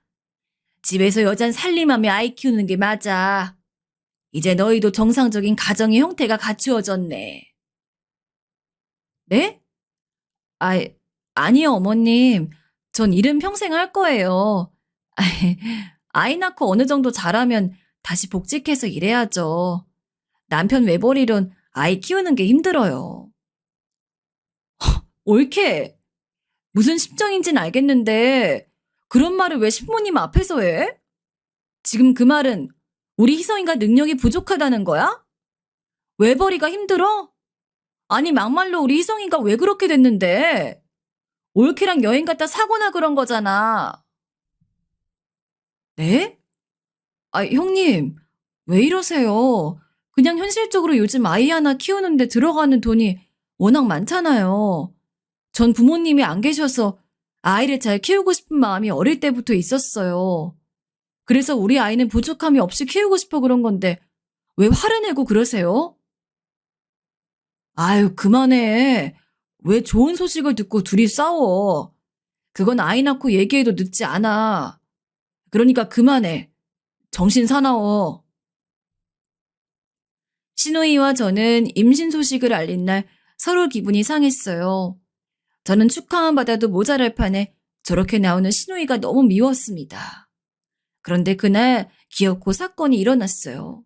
집에서 여잔 살림하며 아이 키우는 게 맞아. 이제 너희도 정상적인 가정의 형태가 갖추어졌네. 네? 아, 아니요, 어머님. 전 일은 평생 할 거예요. 아이 낳고 어느 정도 자라면 다시 복직해서 일해야죠. 남편 외벌이론 아이 키우는 게 힘들어요. 옳게. 무슨 심정인진 알겠는데 그런 말을 왜 신부님 앞에서 해? 지금 그 말은 우리 희성이가 능력이 부족하다는 거야? 외벌이가 힘들어? 아니 막말로 우리 희성이가 왜 그렇게 됐는데? 올케랑 여행 갔다 사고나 그런 거잖아. 네? 아, 형님, 왜 이러세요? 그냥 현실적으로 요즘 아이 하나 키우는데 들어가는 돈이 워낙 많잖아요. 전 부모님이 안 계셔서 아이를 잘 키우고 싶은 마음이 어릴 때부터 있었어요. 그래서 우리 아이는 부족함이 없이 키우고 싶어 그런 건데 왜 화를 내고 그러세요? 아유, 그만해. 왜 좋은 소식을 듣고 둘이 싸워? 그건 아이 낳고 얘기해도 늦지 않아. 그러니까 그만해. 정신 사나워. 시누이와 저는 임신 소식을 알린 날 서로 기분이 상했어요. 저는 축하만 받아도 모자랄 판에 저렇게 나오는 시누이가 너무 미웠습니다. 그런데 그날 기어코 사건이 일어났어요.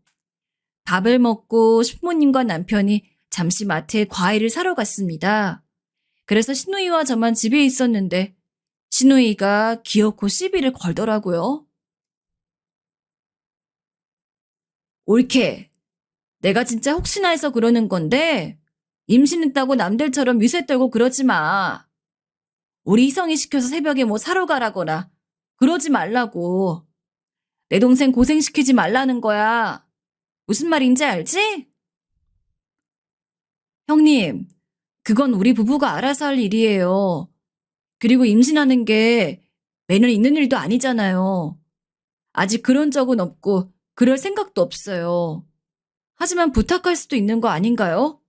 밥을 먹고 신부님과 남편이 잠시 마트에 과일을 사러 갔습니다. 그래서 시누이와 저만 집에 있었는데 시누이가 기어코 시비를 걸더라고요. 옳게. 내가 진짜 혹시나 해서 그러는 건데 임신했다고 남들처럼 유세 떨고 그러지 마. 우리 희성이 시켜서 새벽에 뭐 사러 가라거나 그러지 말라고. 내 동생 고생시키지 말라는 거야. 무슨 말인지 알지? 형님, 그건 우리 부부가 알아서 할 일이에요. 그리고 임신하는 게 매년 있는 일도 아니잖아요. 아직 그런 적은 없고 그럴 생각도 없어요. 하지만 부탁할 수도 있는 거 아닌가요?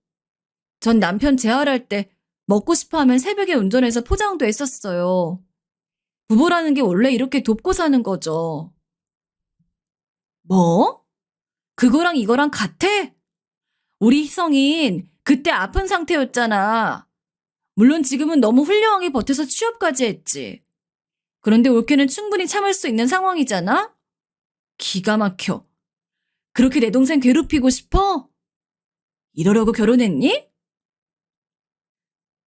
전 남편 재활할 때 먹고 싶어 하면 새벽에 운전해서 포장도 했었어요. 부부라는 게 원래 이렇게 돕고 사는 거죠. 뭐? 그거랑 이거랑 같아? 우리 희성인 그때 아픈 상태였잖아. 물론 지금은 너무 훌륭하게 버텨서 취업까지 했지. 그런데 올케는 충분히 참을 수 있는 상황이잖아? 기가 막혀. 그렇게 내 동생 괴롭히고 싶어? 이러려고 결혼했니?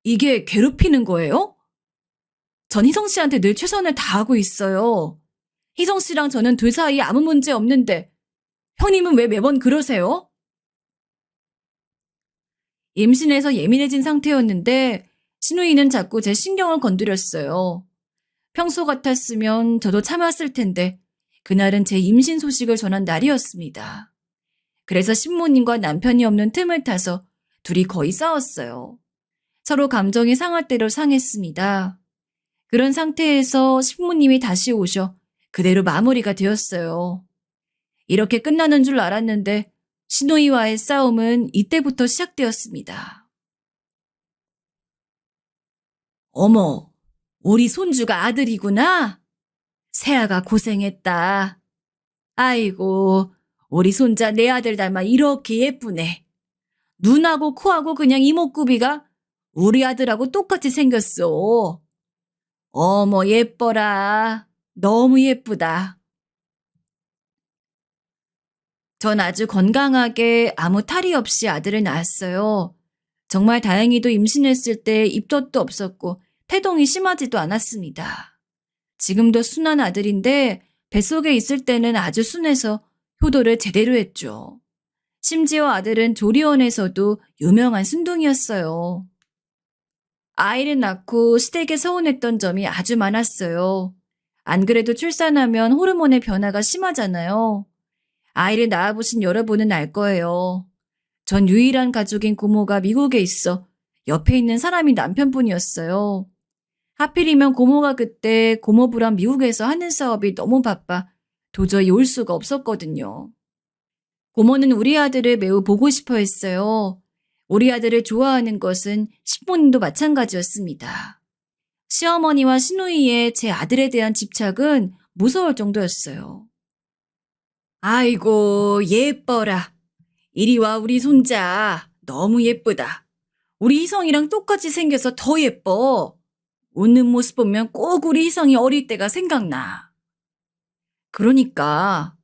이게 괴롭히는 거예요? 전 희성 씨한테 늘 최선을 다하고 있어요. 희성 씨랑 저는 둘 사이에 아무 문제 없는데 형님은 왜 매번 그러세요? 임신해서 예민해진 상태였는데 신우이는 자꾸 제 신경을 건드렸어요. 평소 같았으면 저도 참았을 텐데 그날은 제 임신 소식을 전한 날이었습니다. 그래서 신부님과 남편이 없는 틈을 타서 둘이 거의 싸웠어요. 서로 감정이 상할 대로 상했습니다. 그런 상태에서 신부님이 다시 오셔 그대로 마무리가 되었어요. 이렇게 끝나는 줄 알았는데 신우이와의 싸움은 이때부터 시작되었습니다. 어머, 우리 손주가 아들이구나. 새아가 고생했다. 아이고, 우리 손자 내 아들 닮아 이렇게 예쁘네. 눈하고 코하고 그냥 이목구비가 우리 아들하고 똑같이 생겼어. 어머, 예뻐라. 너무 예쁘다. 전 아주 건강하게 아무 탈이 없이 아들을 낳았어요. 정말 다행히도 임신했을 때 입덧도 없었고 태동이 심하지도 않았습니다. 지금도 순한 아들인데 뱃속에 있을 때는 아주 순해서 효도를 제대로 했죠. 심지어 아들은 조리원에서도 유명한 순둥이였어요. 아이를 낳고 시댁에 서운했던 점이 아주 많았어요. 안 그래도 출산하면 호르몬의 변화가 심하잖아요. 아이를 낳아보신 여러분은 알 거예요. 전 유일한 가족인 고모가 미국에 있어 옆에 있는 사람이 남편분이었어요. 하필이면 고모가 그때 고모부랑 미국에서 하는 사업이 너무 바빠 도저히 올 수가 없었거든요. 고모는 우리 아들을 매우 보고 싶어 했어요. 우리 아들을 좋아하는 것은 신부님도 마찬가지였습니다. 시어머니와 시누이의 제 아들에 대한 집착은 무서울 정도였어요. 아이고, 예뻐라. 이리 와, 우리 손자. 너무 예쁘다. 우리 희성이랑 똑같이 생겨서 더 예뻐. 웃는 모습 보면 꼭 우리 희성이 어릴 때가 생각나. 그러니까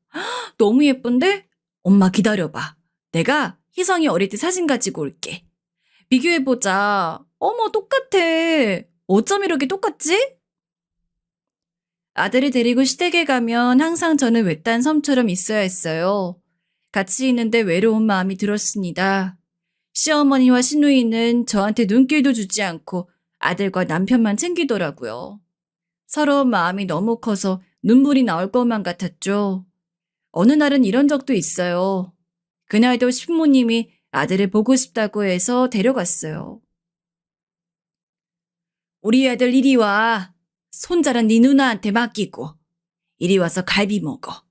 너무 예쁜데? 엄마 기다려봐. 내가 희성이 어릴 때 사진 가지고 올게. 비교해보자. 어머, 똑같아. 어쩜 이렇게 똑같지? 아들을 데리고 시댁에 가면 항상 저는 외딴 섬처럼 있어야 했어요. 같이 있는데 외로운 마음이 들었습니다. 시어머니와 시누이는 저한테 눈길도 주지 않고 아들과 남편만 챙기더라고요. 서러운 마음이 너무 커서 눈물이 나올 것만 같았죠. 어느 날은 이런 적도 있어요. 그날도 신부님이 아들을 보고 싶다고 해서 데려갔어요. 우리 아들 이리 와. 손자는 네 누나한테 맡기고 이리 와서 갈비 먹어.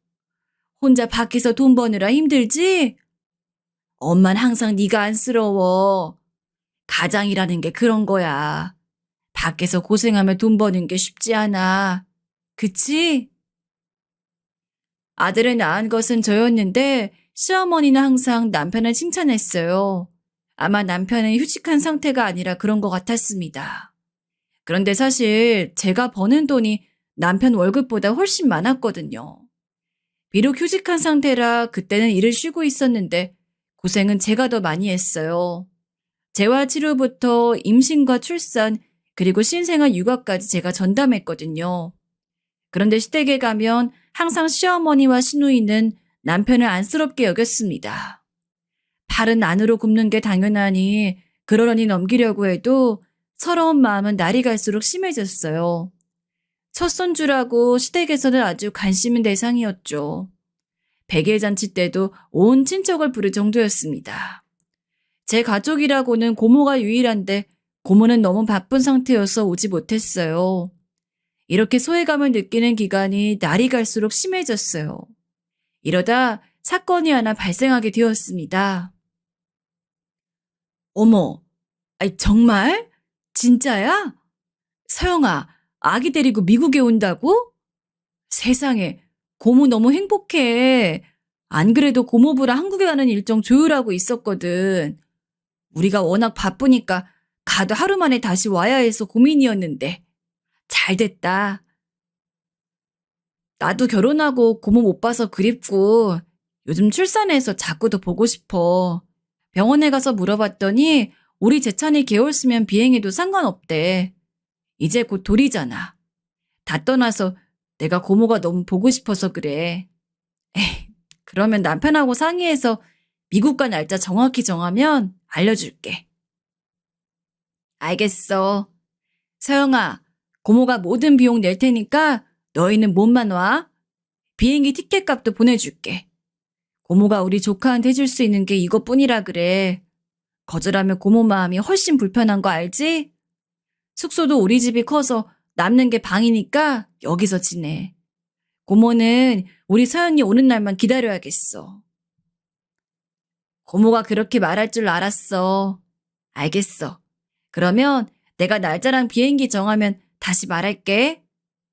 혼자 밖에서 돈 버느라 힘들지? 엄만 항상 네가 안쓰러워. 가장이라는 게 그런 거야. 밖에서 고생하며 돈 버는 게 쉽지 않아. 그치? 아들을 낳은 것은 저였는데 시어머니는 항상 남편을 칭찬했어요. 아마 남편은 휴직한 상태가 아니라 그런 것 같았습니다. 그런데 사실 제가 버는 돈이 남편 월급보다 훨씬 많았거든요. 비록 휴직한 상태라 그때는 일을 쉬고 있었는데 고생은 제가 더 많이 했어요. 재활 치료부터 임신과 출산 그리고 신생아 육아까지 제가 전담했거든요. 그런데 시댁에 가면 항상 시어머니와 시누이는 남편을 안쓰럽게 여겼습니다. 팔은 안으로 굽는 게 당연하니 그러려니 넘기려고 해도 서러운 마음은 날이 갈수록 심해졌어요. 첫 손주라고 시댁에서는 아주 관심인 대상이었죠. 백일잔치 때도 온 친척을 부를 정도였습니다. 제 가족이라고는 고모가 유일한데 고모는 너무 바쁜 상태여서 오지 못했어요. 이렇게 소외감을 느끼는 기간이 날이 갈수록 심해졌어요. 이러다 사건이 하나 발생하게 되었습니다. 어머, 아이 정말? 진짜야? 서영아, 아기 데리고 미국에 온다고? 세상에, 고모 너무 행복해. 안 그래도 고모부랑 한국에 가는 일정 조율하고 있었거든. 우리가 워낙 바쁘니까 가도 하루 만에 다시 와야 해서 고민이었는데. 잘 됐다. 나도 결혼하고 고모 못 봐서 그립고 요즘 출산해서 자꾸 더 보고 싶어. 병원에 가서 물어봤더니 우리 재찬이 개월 쓰면 비행해도 상관없대. 이제 곧 돌이잖아. 다 떠나서 내가 고모가 너무 보고 싶어서 그래. 에이, 그러면 남편하고 상의해서 미국 간 날짜 정확히 정하면 알려줄게. 알겠어. 서영아, 고모가 모든 비용 낼 테니까 너희는 몸만 와. 비행기 티켓 값도 보내줄게. 고모가 우리 조카한테 해줄 수 있는 게 이것뿐이라 그래. 거절하면 고모 마음이 훨씬 불편한 거 알지? 숙소도 우리 집이 커서 남는 게 방이니까 여기서 지내. 고모는 우리 서연이 오는 날만 기다려야겠어. 고모가 그렇게 말할 줄 알았어. 알겠어. 그러면 내가 날짜랑 비행기 정하면 다시 말할게.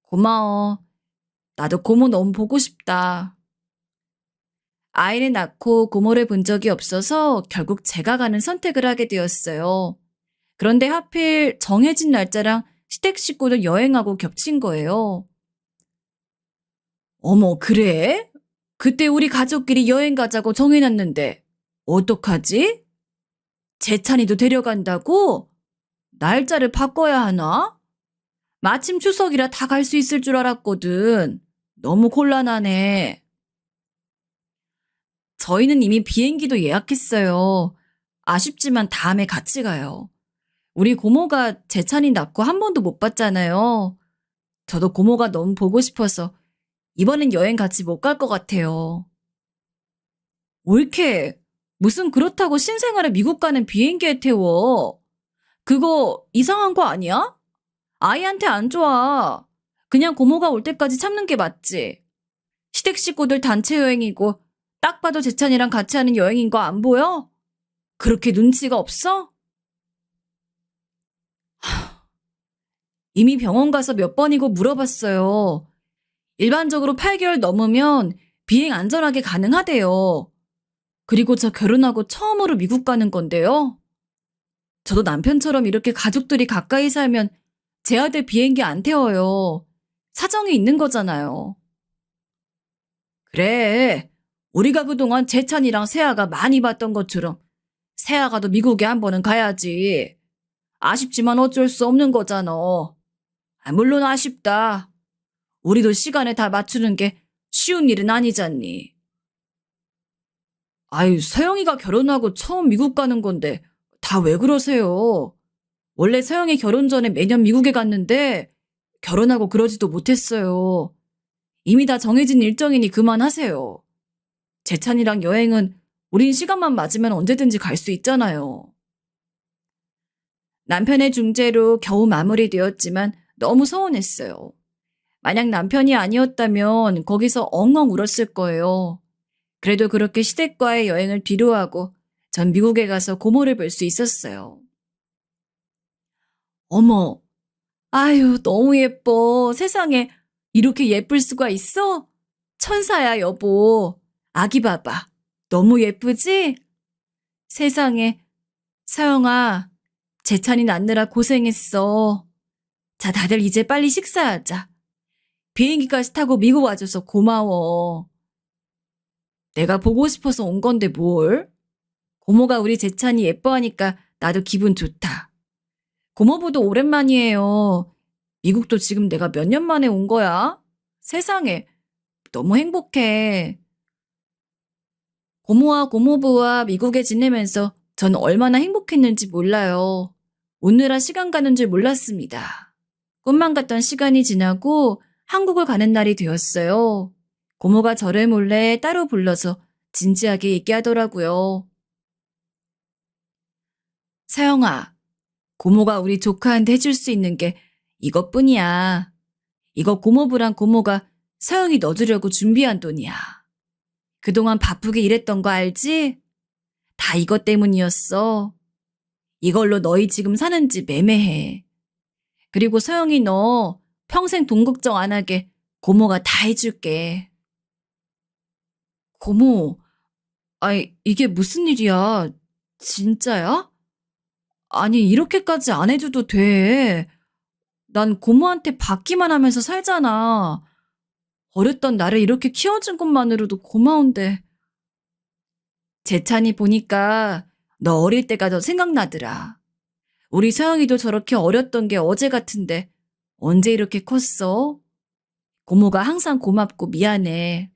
고마워. 나도 고모 너무 보고 싶다. 아이를 낳고 고모를 본 적이 없어서 결국 제가 가는 선택을 하게 되었어요. 그런데 하필 정해진 날짜랑 시댁 식구들 여행하고 겹친 거예요. 어머, 그래? 그때 우리 가족끼리 여행 가자고 정해놨는데 어떡하지? 재찬이도 데려간다고? 날짜를 바꿔야 하나? 마침 추석이라 다 갈 수 있을 줄 알았거든. 너무 곤란하네. 저희는 이미 비행기도 예약했어요. 아쉽지만 다음에 같이 가요. 우리 고모가 재찬이 낳고 한 번도 못 봤잖아요. 저도 고모가 너무 보고 싶어서 이번엔 여행 같이 못 갈 것 같아요. 옳게. 무슨 그렇다고 신생아를 미국 가는 비행기에 태워. 그거 이상한 거 아니야? 아이한테 안 좋아. 그냥 고모가 올 때까지 참는 게 맞지. 시댁 식구들 단체 여행이고 딱 봐도 재찬이랑 같이 하는 여행인 거 안 보여? 그렇게 눈치가 없어? 이미 병원 가서 몇 번이고 물어봤어요. 일반적으로 8개월 넘으면 비행 안전하게 가능하대요. 그리고 저 결혼하고 처음으로 미국 가는 건데요. 저도 남편처럼 이렇게 가족들이 가까이 살면 제 아들 비행기 안 태워요. 사정이 있는 거잖아요. 그래. 우리가 그동안 재찬이랑 세아가 많이 봤던 것처럼 세아가도 미국에 한 번은 가야지. 아쉽지만 어쩔 수 없는 거잖아. 물론 아쉽다. 우리도 시간에 다 맞추는 게 쉬운 일은 아니잖니. 아유, 서영이가 결혼하고 처음 미국 가는 건데 다 왜 그러세요? 원래 서영이 결혼 전에 매년 미국에 갔는데 결혼하고 그러지도 못했어요. 이미 다 정해진 일정이니 그만하세요. 재찬이랑 여행은 우린 시간만 맞으면 언제든지 갈 수 있잖아요. 남편의 중재로 겨우 마무리되었지만 너무 서운했어요. 만약 남편이 아니었다면 거기서 엉엉 울었을 거예요. 그래도 그렇게 시댁과의 여행을 뒤로하고 전 미국에 가서 고모를 볼 수 있었어요. 어머, 아유, 너무 예뻐. 세상에 이렇게 예쁠 수가 있어? 천사야, 여보. 아기 봐봐. 너무 예쁘지? 세상에. 서영아, 재찬이 낳느라 고생했어. 자, 다들 이제 빨리 식사하자. 비행기까지 타고 미국 와줘서 고마워. 내가 보고 싶어서 온 건데 뭘? 고모가 우리 재찬이 예뻐하니까 나도 기분 좋다. 고모부도 오랜만이에요. 미국도 지금 내가 몇 년 만에 온 거야? 세상에, 너무 행복해. 고모와 고모부와 미국에 지내면서 전 얼마나 행복했는지 몰라요. 오느라 시간 가는 줄 몰랐습니다. 꿈만 같던 시간이 지나고 한국을 가는 날이 되었어요. 고모가 저를 몰래 따로 불러서 진지하게 얘기하더라고요. 서영아, 고모가 우리 조카한테 해줄 수 있는 게 이것뿐이야. 이거 고모부랑 고모가 서영이 넣어주려고 준비한 돈이야. 그동안 바쁘게 일했던 거 알지? 다 이것 때문이었어. 이걸로 너희 지금 사는 집 매매해. 그리고 서영이 너 평생 돈 걱정 안 하게 고모가 다 해줄게. 고모, 아이, 이게 무슨 일이야? 진짜야? 아니, 이렇게까지 안 해줘도 돼. 난 고모한테 받기만 하면서 살잖아. 어렸던 나를 이렇게 키워준 것만으로도 고마운데. 재찬이 보니까 너 어릴 때가 더 생각나더라. 우리 서영이도 저렇게 어렸던 게 어제 같은데 언제 이렇게 컸어? 고모가 항상 고맙고 미안해.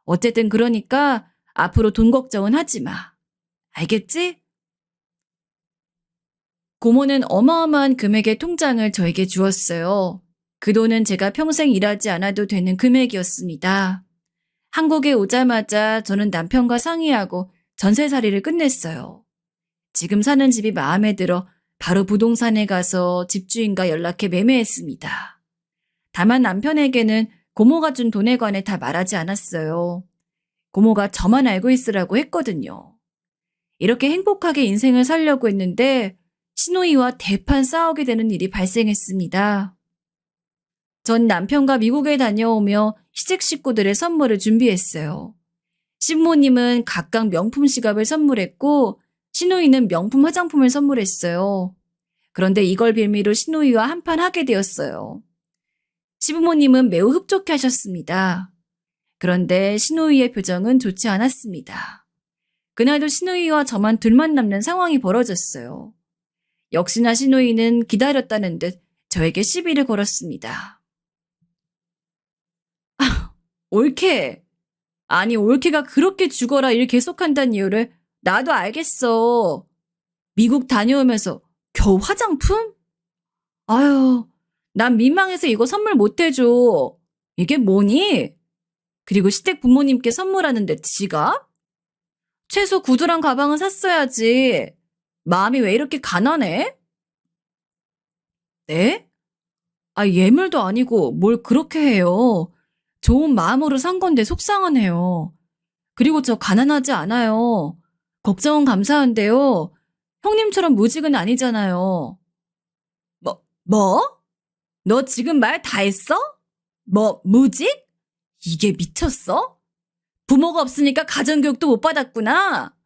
어쨌든 그러니까 앞으로 돈 걱정은 하지 마. 알겠지? 고모는 어마어마한 금액의 통장을 저에게 주었어요. 그 돈은 제가 평생 일하지 않아도 되는 금액이었습니다. 한국에 오자마자 저는 남편과 상의하고 전세살이를 끝냈어요. 지금 사는 집이 마음에 들어 바로 부동산에 가서 집주인과 연락해 매매했습니다. 다만 남편에게는 고모가 준 돈에 관해 다 말하지 않았어요. 고모가 저만 알고 있으라고 했거든요. 이렇게 행복하게 인생을 살려고 했는데 시누이와 대판 싸우게 되는 일이 발생했습니다. 전 남편과 미국에 다녀오며 시댁 식구들의 선물을 준비했어요. 시부모님은 각각 명품 지갑을 선물했고 시누이는 명품 화장품을 선물했어요. 그런데 이걸 빌미로 시누이와 한판 하게 되었어요. 시부모님은 매우 흡족해 하셨습니다. 그런데 시누이의 표정은 좋지 않았습니다. 그날도 시누이와 저만 둘만 남는 상황이 벌어졌어요. 역시나 시누이는 기다렸다는 듯 저에게 시비를 걸었습니다. 올케! 아니 올케가 그렇게 죽어라 일 계속한다는 이유를 나도 알겠어. 미국 다녀오면서 겨우 화장품? 아유, 난 민망해서 이거 선물 못 해줘. 이게 뭐니? 그리고 시댁 부모님께 선물하는데 지갑? 최소 구두랑 가방은 샀어야지. 마음이 왜 이렇게 가난해? 네? 아, 예물도 아니고 뭘 그렇게 해요. 좋은 마음으로 산 건데 속상하네요. 그리고 저 가난하지 않아요. 걱정은 감사한데요. 형님처럼 무직은 아니잖아요. 뭐? 너 지금 말 다 했어? 무직? 이게 미쳤어? 부모가 없으니까 가정교육도 못 받았구나.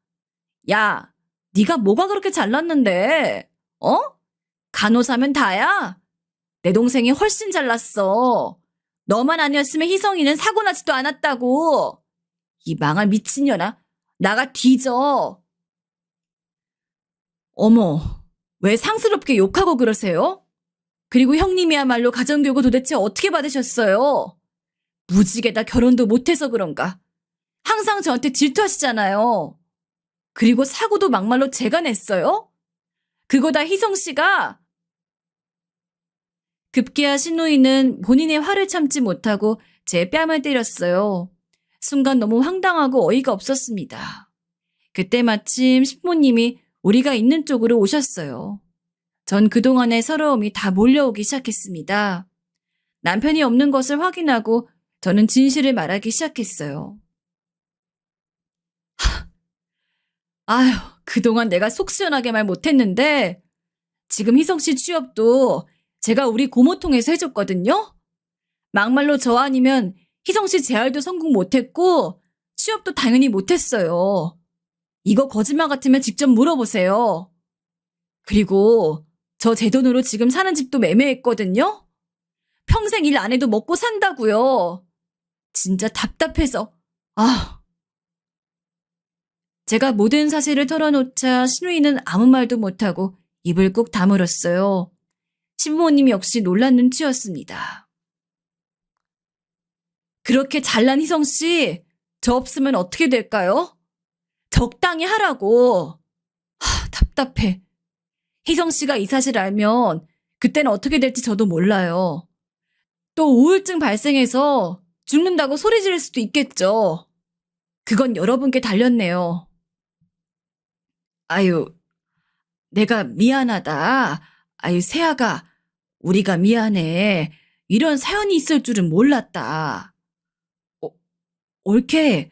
야, 네가 뭐가 그렇게 잘났는데? 어? 간호사면 다야? 내 동생이 훨씬 잘났어. 너만 아니었으면 희성이는 사고 나지도 않았다고. 이 망할 미친년아. 나가 뒤져. 어머, 왜 상스럽게 욕하고 그러세요? 그리고 형님이야말로 가정교육을 도대체 어떻게 받으셨어요? 무직에다 결혼도 못해서 그런가. 항상 저한테 질투하시잖아요. 그리고 사고도 막말로 제가 냈어요? 그거 다 희성씨가. 급기야 신우이는 본인의 화를 참지 못하고 제 뺨을 때렸어요. 순간 너무 황당하고 어이가 없었습니다. 그때 마침 신부님이 우리가 있는 쪽으로 오셨어요. 전 그동안의 서러움이 다 몰려오기 시작했습니다. 남편이 없는 것을 확인하고 저는 진실을 말하기 시작했어요. 아휴, 그동안 내가 속 시원하게 말 못했는데 지금 희성씨 취업도 제가 우리 고모 통해서 해줬거든요? 막말로 저 아니면 희성씨 재활도 성공 못했고 취업도 당연히 못했어요. 이거 거짓말 같으면 직접 물어보세요. 그리고 저 제 돈으로 지금 사는 집도 매매했거든요? 평생 일 안 해도 먹고 산다고요. 진짜 답답해서. 제가 모든 사실을 털어놓자 신우이는 아무 말도 못하고 입을 꾹 다물었어요. 신부모님 역시 놀란 눈치였습니다. 그렇게 잘난 희성씨, 저 없으면 어떻게 될까요? 적당히 하라고. 답답해. 희성씨가 이 사실 알면 그때는 어떻게 될지 저도 몰라요. 또 우울증 발생해서 죽는다고 소리 지를 수도 있겠죠. 그건 여러분께 달렸네요. 아유, 내가 미안하다. 아유, 세아가, 우리가 미안해. 이런 사연이 있을 줄은 몰랐다. 옳게.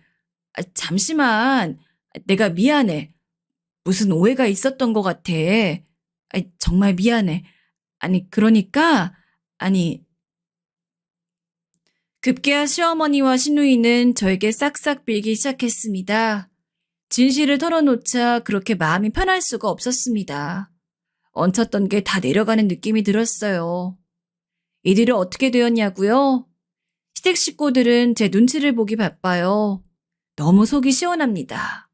잠시만. 내가 미안해. 무슨 오해가 있었던 것 같아. 정말 미안해. 그러니까, 급기야 시어머니와 시누이는 저에게 싹싹 빌기 시작했습니다. 진실을 털어놓자 그렇게 마음이 편할 수가 없었습니다. 얹혔던 게 다 내려가는 느낌이 들었어요. 이들은 어떻게 되었냐고요? 시댁 식구들은 제 눈치를 보기 바빠요. 너무 속이 시원합니다.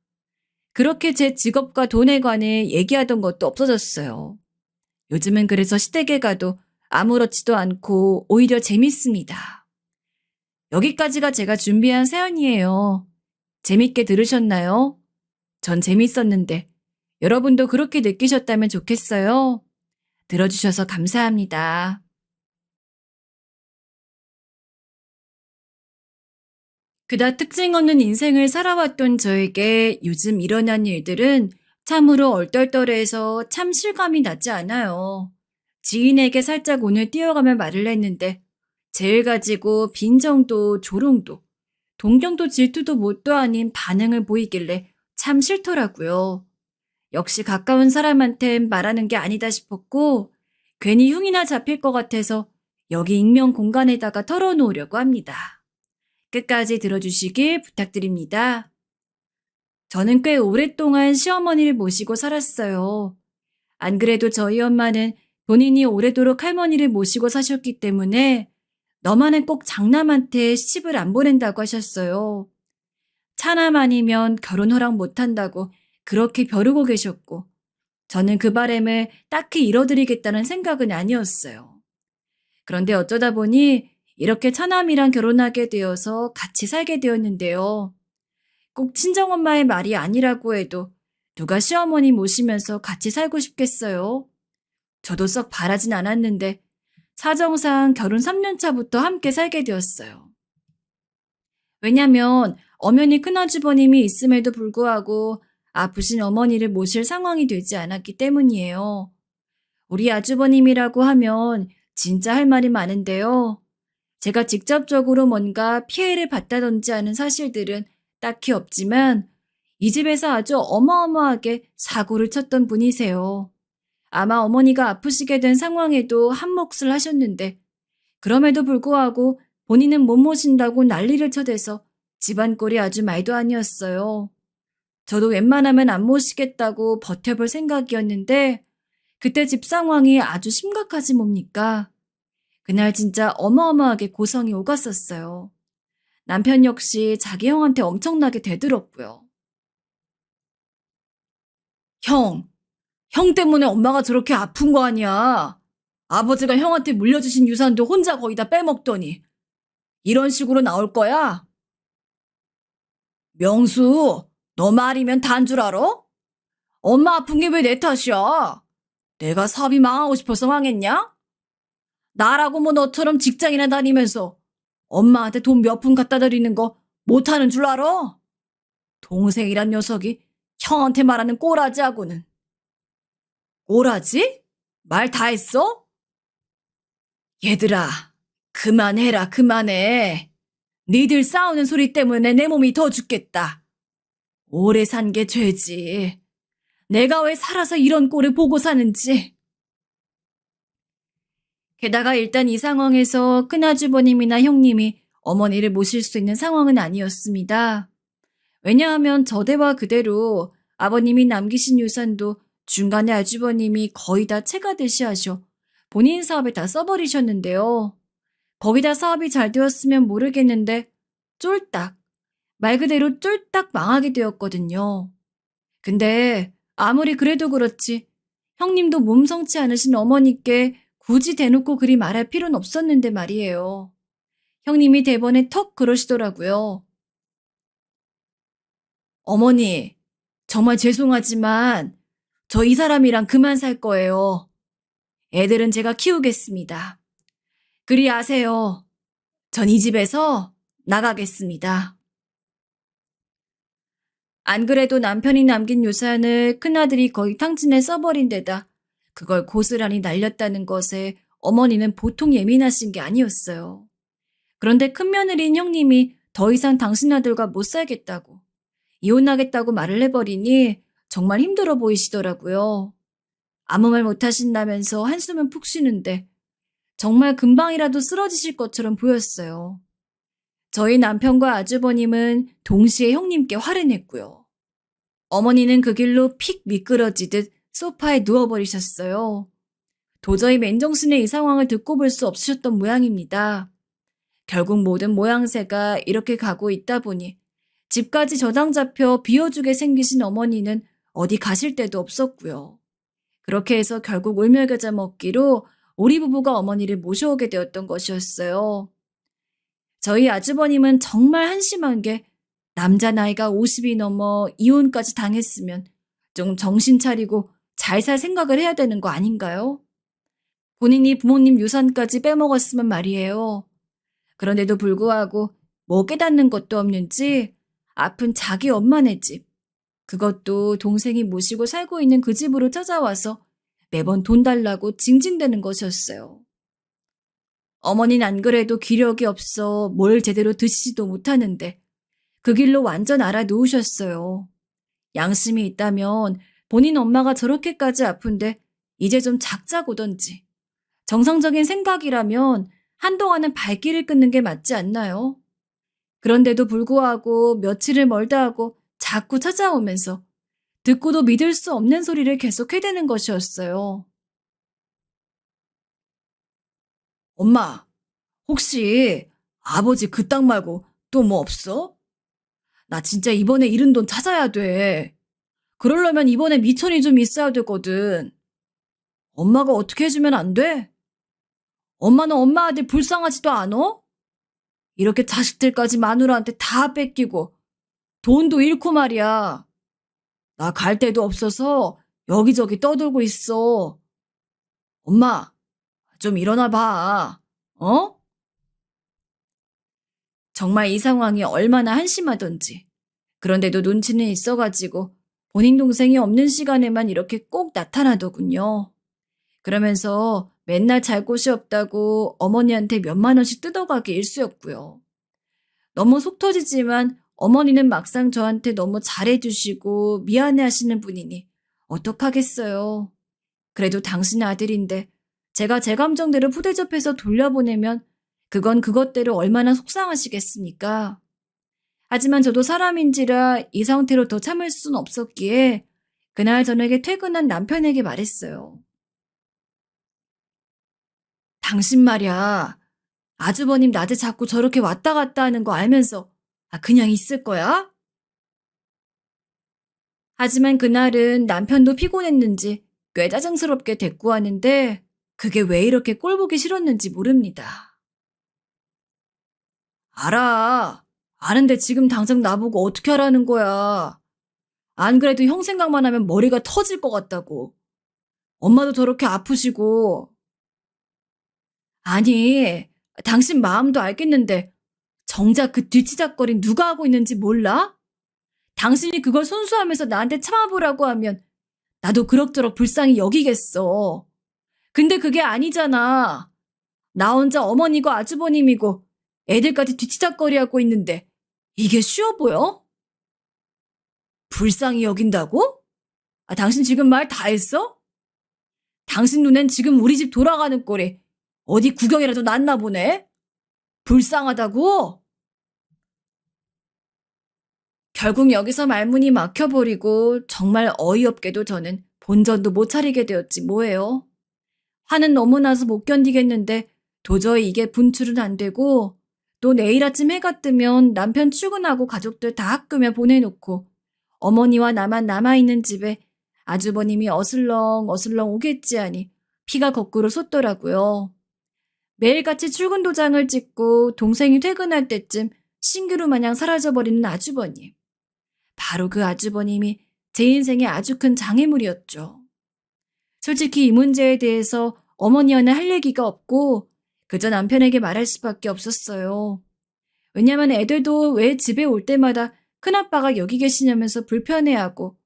그렇게 제 직업과 돈에 관해 얘기하던 것도 없어졌어요. 요즘은 그래서 시댁에 가도 아무렇지도 않고 오히려 재밌습니다. 여기까지가 제가 준비한 사연이에요. 재밌게 들으셨나요? 전 재밌었는데 여러분도 그렇게 느끼셨다면 좋겠어요. 들어주셔서 감사합니다. 그닥 특징 없는 인생을 살아왔던 저에게 요즘 일어난 일들은 참으로 얼떨떨해서 참 실감이 나지 않아요. 지인에게 살짝 오늘 뛰어가며 말을 했는데 재를 가지고 빈정도 조롱도 동경도 질투도 뭣도 아닌 반응을 보이길래 참 싫더라고요. 역시 가까운 사람한텐 말하는 게 아니다 싶었고 괜히 흉이나 잡힐 것 같아서 여기 익명 공간에다가 털어놓으려고 합니다. 끝까지 들어주시길 부탁드립니다. 저는 꽤 오랫동안 시어머니를 모시고 살았어요. 안 그래도 저희 엄마는 본인이 오래도록 할머니를 모시고 사셨기 때문에 너만은 꼭 장남한테 시집을 안 보낸다고 하셨어요. 차남 아니면 결혼 허락 못 한다고 그렇게 벼르고 계셨고, 저는 그 바람을 딱히 이뤄드리겠다는 생각은 아니었어요. 그런데 어쩌다 보니 이렇게 차남이랑 결혼하게 되어서 같이 살게 되었는데요. 꼭 친정엄마의 말이 아니라고 해도 누가 시어머니 모시면서 같이 살고 싶겠어요? 저도 썩 바라진 않았는데 사정상 결혼 3년 차부터 함께 살게 되었어요. 왜냐면 엄연히 큰아주버님이 있음에도 불구하고 아프신 어머니를 모실 상황이 되지 않았기 때문이에요. 우리 아주버님이라고 하면 진짜 할 말이 많은데요. 제가 직접적으로 뭔가 피해를 봤다든지 하는 사실들은 딱히 없지만 이 집에서 아주 어마어마하게 사고를 쳤던 분이세요. 아마 어머니가 아프시게 된 상황에도 한 몫을 하셨는데 그럼에도 불구하고 본인은 못 모신다고 난리를 쳐대서 집안 꼴이 아주 말도 아니었어요. 저도 웬만하면 안 모시겠다고 버텨볼 생각이었는데 그때 집 상황이 아주 심각하지 뭡니까? 그날 진짜 어마어마하게 고성이 오갔었어요. 남편 역시 자기 형한테 엄청나게 대들었고요. 형, 형 때문에 엄마가 저렇게 아픈 거 아니야. 아버지가 형한테 물려주신 유산도 혼자 거의 다 빼먹더니 이런 식으로 나올 거야? 명수, 너 말이면 다인 줄 알아? 엄마 아픈 게 왜 내 탓이야? 내가 사업이 망하고 싶어서 망했냐? 나라고 뭐 너처럼 직장이나 다니면서 엄마한테 돈 몇 푼 갖다 드리는 거 못하는 줄 알아? 동생이란 녀석이 형한테 말하는 꼬라지하고는. 꼬라지? 말 다 했어? 얘들아, 그만해라, 그만해. 니들 싸우는 소리 때문에 내 몸이 더 죽겠다. 오래 산 게 죄지. 내가 왜 살아서 이런 꼴을 보고 사는지. 게다가 일단 이 상황에서 큰아주버님이나 형님이 어머니를 모실 수 있는 상황은 아니었습니다. 왜냐하면 저대와 그대로 아버님이 남기신 유산도 중간에 아주버님이 거의 다 채가듯이 하셔 본인 사업에 다 써버리셨는데요. 거기다 사업이 잘 되었으면 모르겠는데 쫄딱, 말 그대로 쫄딱 망하게 되었거든요. 근데 아무리 그래도 그렇지 형님도 몸성치 않으신 어머니께 굳이 대놓고 그리 말할 필요는 없었는데 말이에요. 형님이 대번에 턱 그러시더라고요. 어머니, 정말 죄송하지만 저 이 사람이랑 그만 살 거예요. 애들은 제가 키우겠습니다. 그리 아세요. 전 이 집에서 나가겠습니다. 안 그래도 남편이 남긴 유산을 큰아들이 거의 탕진에 써버린 데다 그걸 고스란히 날렸다는 것에 어머니는 보통 예민하신 게 아니었어요. 그런데 큰며느리인 형님이 더 이상 당신 아들과 못 살겠다고 이혼하겠다고 말을 해버리니 정말 힘들어 보이시더라고요. 아무 말 못하신다면서 한숨은 푹 쉬는데 정말 금방이라도 쓰러지실 것처럼 보였어요. 저희 남편과 아주버님은 동시에 형님께 화를 냈고요. 어머니는 그 길로 픽 미끄러지듯 소파에 누워버리셨어요. 도저히 맨정신에 이 상황을 듣고 볼 수 없으셨던 모양입니다. 결국 모든 모양새가 이렇게 가고 있다 보니 집까지 저당 잡혀 비워주게 생기신 어머니는 어디 가실 데도 없었고요. 그렇게 해서 결국 울며겨자 먹기로 우리 부부가 어머니를 모셔오게 되었던 것이었어요. 저희 아주버님은 정말 한심한 게 남자 나이가 50이 넘어 이혼까지 당했으면 좀 정신 차리고 잘 살 생각을 해야 되는 거 아닌가요? 본인이 부모님 유산까지 빼먹었으면 말이에요. 그런데도 불구하고 뭐 깨닫는 것도 없는지 아픈 자기 엄마네 집, 그것도 동생이 모시고 살고 있는 그 집으로 찾아와서 매번 돈 달라고 징징대는 것이었어요. 어머니는 안 그래도 기력이 없어 뭘 제대로 드시지도 못하는데 그 길로 완전 알아놓으셨어요. 양심이 있다면 본인 엄마가 저렇게까지 아픈데 이제 좀 작자고던지 정상적인 생각이라면 한동안은 발길을 끊는 게 맞지 않나요? 그런데도 불구하고 며칠을 멀다 하고 자꾸 찾아오면서 듣고도 믿을 수 없는 소리를 계속 해대는 것이었어요. 엄마, 혹시 아버지 그 땅 말고 또 뭐 없어? 나 진짜 이번에 잃은 돈 찾아야 돼. 그러려면 이번에 미천이 좀 있어야 되거든. 엄마가 어떻게 해주면 안 돼? 엄마는 엄마 아들 불쌍하지도 않아? 이렇게 자식들까지 마누라한테 다 뺏기고 돈도 잃고 말이야. 나 갈 데도 없어서 여기저기 떠들고 있어. 엄마, 좀 일어나 봐. 어? 정말 이 상황이 얼마나 한심하던지. 그런데도 눈치는 있어가지고 본인 동생이 없는 시간에만 이렇게 꼭 나타나더군요. 그러면서 맨날 잘 곳이 없다고 어머니한테 몇만 원씩 뜯어가기 일쑤였고요. 너무 속 터지지만 어머니는 막상 저한테 너무 잘해주시고 미안해 하시는 분이니 어떡하겠어요. 그래도 당신 아들인데 제가 제 감정대로 푸대접해서 돌려보내면 그건 그것대로 얼마나 속상하시겠습니까? 하지만 저도 사람인지라 이 상태로 더 참을 순 없었기에 그날 저녁에 퇴근한 남편에게 말했어요. 당신 말이야. 아주버님 낮에 자꾸 저렇게 왔다 갔다 하는 거 알면서 그냥 있을 거야? 하지만 그날은 남편도 피곤했는지 꽤 짜증스럽게 대꾸하는데 그게 왜 이렇게 꼴보기 싫었는지 모릅니다. 알아. 아는데 지금 당장 나보고 어떻게 하라는 거야. 안 그래도 형 생각만 하면 머리가 터질 것 같다고. 엄마도 저렇게 아프시고. 아니, 당신 마음도 알겠는데 정작 그 뒤치다거린 누가 하고 있는지 몰라? 당신이 그걸 손수하면서 나한테 참아보라고 하면 나도 그럭저럭 불쌍히 여기겠어. 근데 그게 아니잖아. 나 혼자 어머니고 아주버님이고 애들까지 뒤치다거리하고 있는데 이게 쉬워 보여? 불쌍히 여긴다고? 당신 지금 말 다 했어? 당신 눈엔 지금 우리 집 돌아가는 꼴에 어디 구경이라도 났나 보네? 불쌍하다고? 결국 여기서 말문이 막혀버리고 정말 어이없게도 저는 본전도 못 차리게 되었지 뭐예요. 화는 너무 나서 못 견디겠는데 도저히 이게 분출은 안 되고 또 내일 아침 해가 뜨면 남편 출근하고 가족들 다 학교에 보내놓고 어머니와 나만 남아있는 집에 아주버님이 어슬렁 오겠지 하니 피가 거꾸로 솟더라고요. 매일같이 출근 도장을 찍고 동생이 퇴근할 때쯤 신기루 마냥 사라져버리는 아주버님. 바로 그 아주버님이 제 인생의 아주 큰 장애물이었죠. 솔직히 이 문제에 대해서 어머니와는 할 얘기가 없고 그저 남편에게 말할 수밖에 없었어요. 왜냐면 애들도 왜 집에 올 때마다 큰아빠가 여기 계시냐면서 불편해하고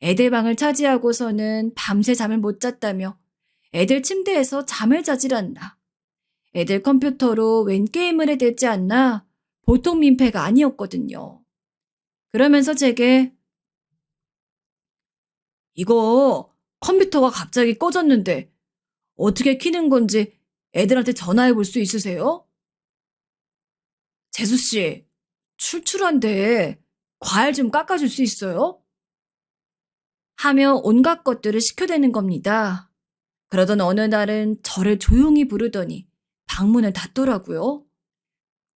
애들 방을 차지하고서는 밤새 잠을 못 잤다며 애들 침대에서 잠을 자질 않나. 애들 컴퓨터로 웬 게임을 해대지 않나 보통 민폐가 아니었거든요. 그러면서 제게 이거 컴퓨터가 갑자기 꺼졌는데 어떻게 켜는 건지 애들한테 전화해 볼 수 있으세요? 재수씨, 출출한데 과일 좀 깎아줄 수 있어요? 하며 온갖 것들을 시켜대는 겁니다. 그러던 어느 날은 저를 조용히 부르더니 방문을 닫더라고요.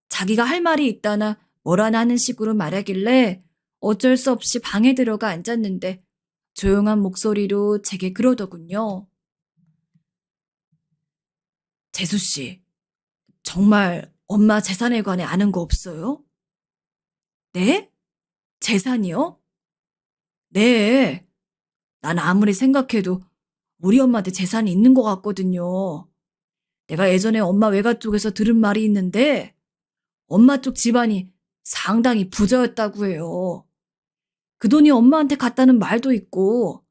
자기가 할 말이 있다나 뭐라나 하는 식으로 말하길래 어쩔 수 없이 방에 들어가 앉았는데 조용한 목소리로 제게 그러더군요. 재수씨, 정말 엄마 재산에 관해 아는 거 없어요? 네? 재산이요? 네. 난 아무리 생각해도 우리 엄마한테 재산이 있는 것 같거든요. 내가 예전에 엄마 외가 쪽에서 들은 말이 있는데 엄마 쪽 집안이 상당히 부자였다고 해요. 그 돈이 엄마한테 갔다는 말도 있고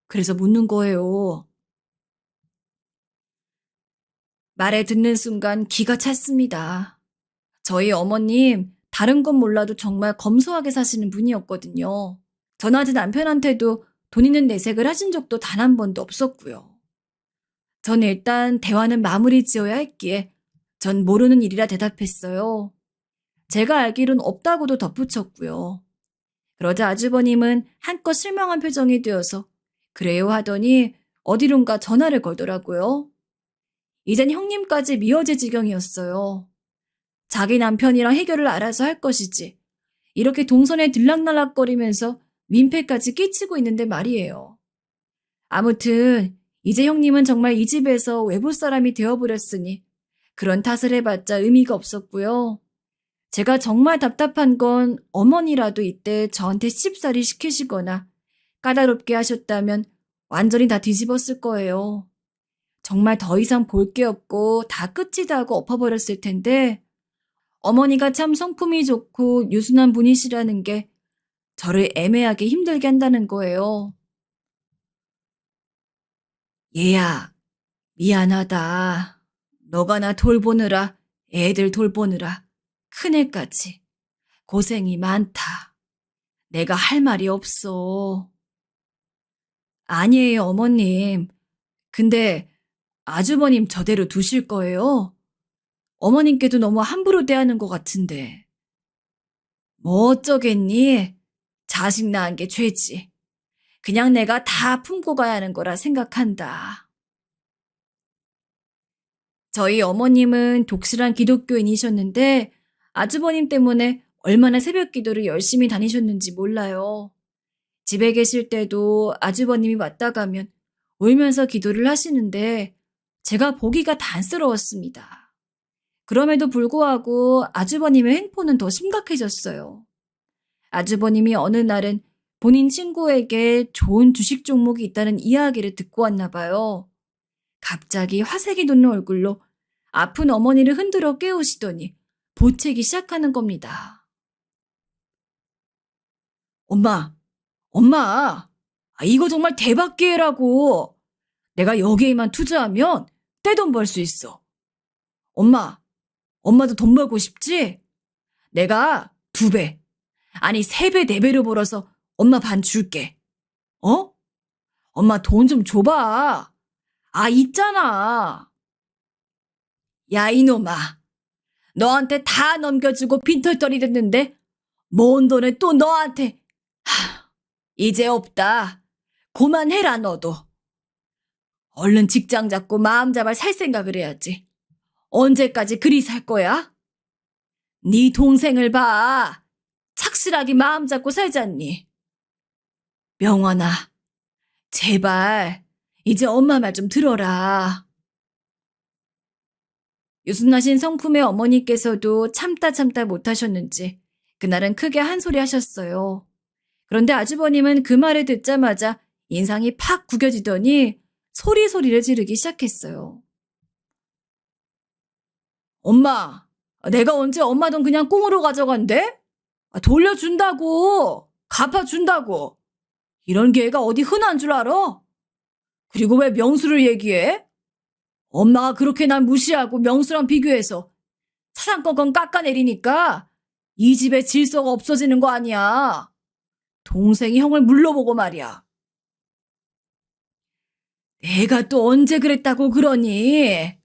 그래서 묻는 거예요. 말에 듣는 순간 기가 찼습니다. 저희 어머님 다른 건 몰라도 정말 검소하게 사시는 분이었거든요. 저나 제 남편한테도 돈 있는 내색을 하신 적도 단 한 번도 없었고요. 전 일단 대화는 마무리 지어야 했기에 전 모르는 일이라 대답했어요. 제가 알기론 없다고도 덧붙였고요. 그러자 아주버님은 한껏 실망한 표정이 되어서 그래요 하더니 어디론가 전화를 걸더라고요. 이젠 형님까지 미어질 지경이었어요. 자기 남편이랑 해결을 알아서 할 것이지. 이렇게 동선에 들락날락거리면서 민폐까지 끼치고 있는데 말이에요. 아무튼 이제 형님은 정말 이 집에서 외부 사람이 되어버렸으니 그런 탓을 해봤자 의미가 없었고요. 제가 정말 답답한 건 어머니라도 이때 저한테 시집살이 시키시거나 까다롭게 하셨다면 완전히 다 뒤집었을 거예요. 정말 더 이상 볼 게 없고 다 끝이다 하고 엎어버렸을 텐데 어머니가 참 성품이 좋고 유순한 분이시라는 게 저를 애매하게 힘들게 한다는 거예요. 얘야, 미안하다. 너가 나 돌보느라, 애들 돌보느라, 큰애까지 고생이 많다. 내가 할 말이 없어. 아니에요, 어머님. 근데 아주버님 저대로 두실 거예요? 어머님께도 너무 함부로 대하는 것 같은데. 뭐 어쩌겠니? 자식 낳은 게 죄지. 그냥 내가 다 품고 가야 하는 거라 생각한다. 저희 어머님은 독실한 기독교인이셨는데 아주버님 때문에 얼마나 새벽 기도를 열심히 다니셨는지 몰라요. 집에 계실 때도 아주버님이 왔다 가면 울면서 기도를 하시는데 제가 보기가 단스러웠습니다. 그럼에도 불구하고 아주버님의 행포는 더 심각해졌어요. 아주버님이 어느 날은 본인 친구에게 좋은 주식 종목이 있다는 이야기를 듣고 왔나 봐요. 갑자기 화색이 돋는 얼굴로 아픈 어머니를 흔들어 깨우시더니 보채기 시작하는 겁니다. 엄마, 엄마, 이거 정말 대박 기회라고. 내가 여기에만 투자하면 떼돈 벌 수 있어. 엄마, 엄마도 돈 벌고 싶지? 내가 2배, 아니 3배, 4배로 벌어서 엄마 반 줄게. 어? 엄마 돈 좀 줘봐. 있잖아. 야, 이놈아. 너한테 다 넘겨주고 빈털터리 됐는데 모은 돈을 또 너한테. 이제 없다. 그만해라 너도. 얼른 직장 잡고 마음 잡아 살 생각을 해야지. 언제까지 그리 살 거야? 네 동생을 봐. 착실하게 마음 잡고 살잖니. 명환아, 제발 이제 엄마 말 좀 들어라. 유순하신 성품의 어머니께서도 참다 못하셨는지 그날은 크게 한 소리 하셨어요. 그런데 아주버님은 그 말을 듣자마자 인상이 팍 구겨지더니 소리를 지르기 시작했어요. 엄마, 내가 언제 엄마 돈 그냥 꽁으로 가져간대? 돌려준다고, 갚아준다고. 이런 기회가 어디 흔한 줄 알아? 그리고 왜 명수를 얘기해? 엄마가 그렇게 날 무시하고 명수랑 비교해서 사상권건 깎아내리니까 이 집의 질서가 없어지는 거 아니야. 동생이 형을 물러보고 말이야. 내가 또 언제 그랬다고 그러니?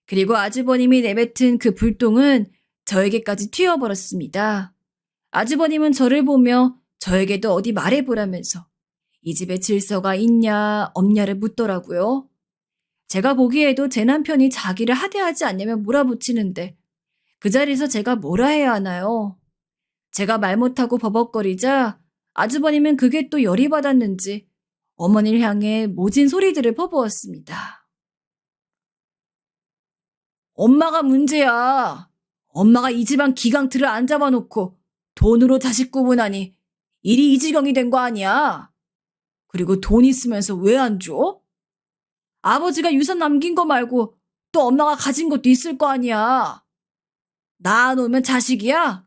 그리고 아주버님이 내뱉은 그 불똥은 저에게까지 튀어버렸습니다. 아주버님은 저를 보며 저에게도 어디 말해보라면서 이 집에 질서가 있냐 없냐를 묻더라고요. 제가 보기에도 제 남편이 자기를 하대하지 않냐면 몰아붙이는데 그 자리에서 제가 뭐라 해야 하나요? 제가 말 못하고 버벅거리자 아주버님은 그게 또 열이 받았는지 어머니를 향해 모진 소리들을 퍼부었습니다. 엄마가 문제야. 엄마가 이 집안 기강틀을 안 잡아놓고 돈으로 자식 구분하니 일이 이 지경이 된 거 아니야. 그리고 돈 있으면서 왜 안 줘? 아버지가 유산 남긴 거 말고 또 엄마가 가진 것도 있을 거 아니야. 낳아놓으면 자식이야?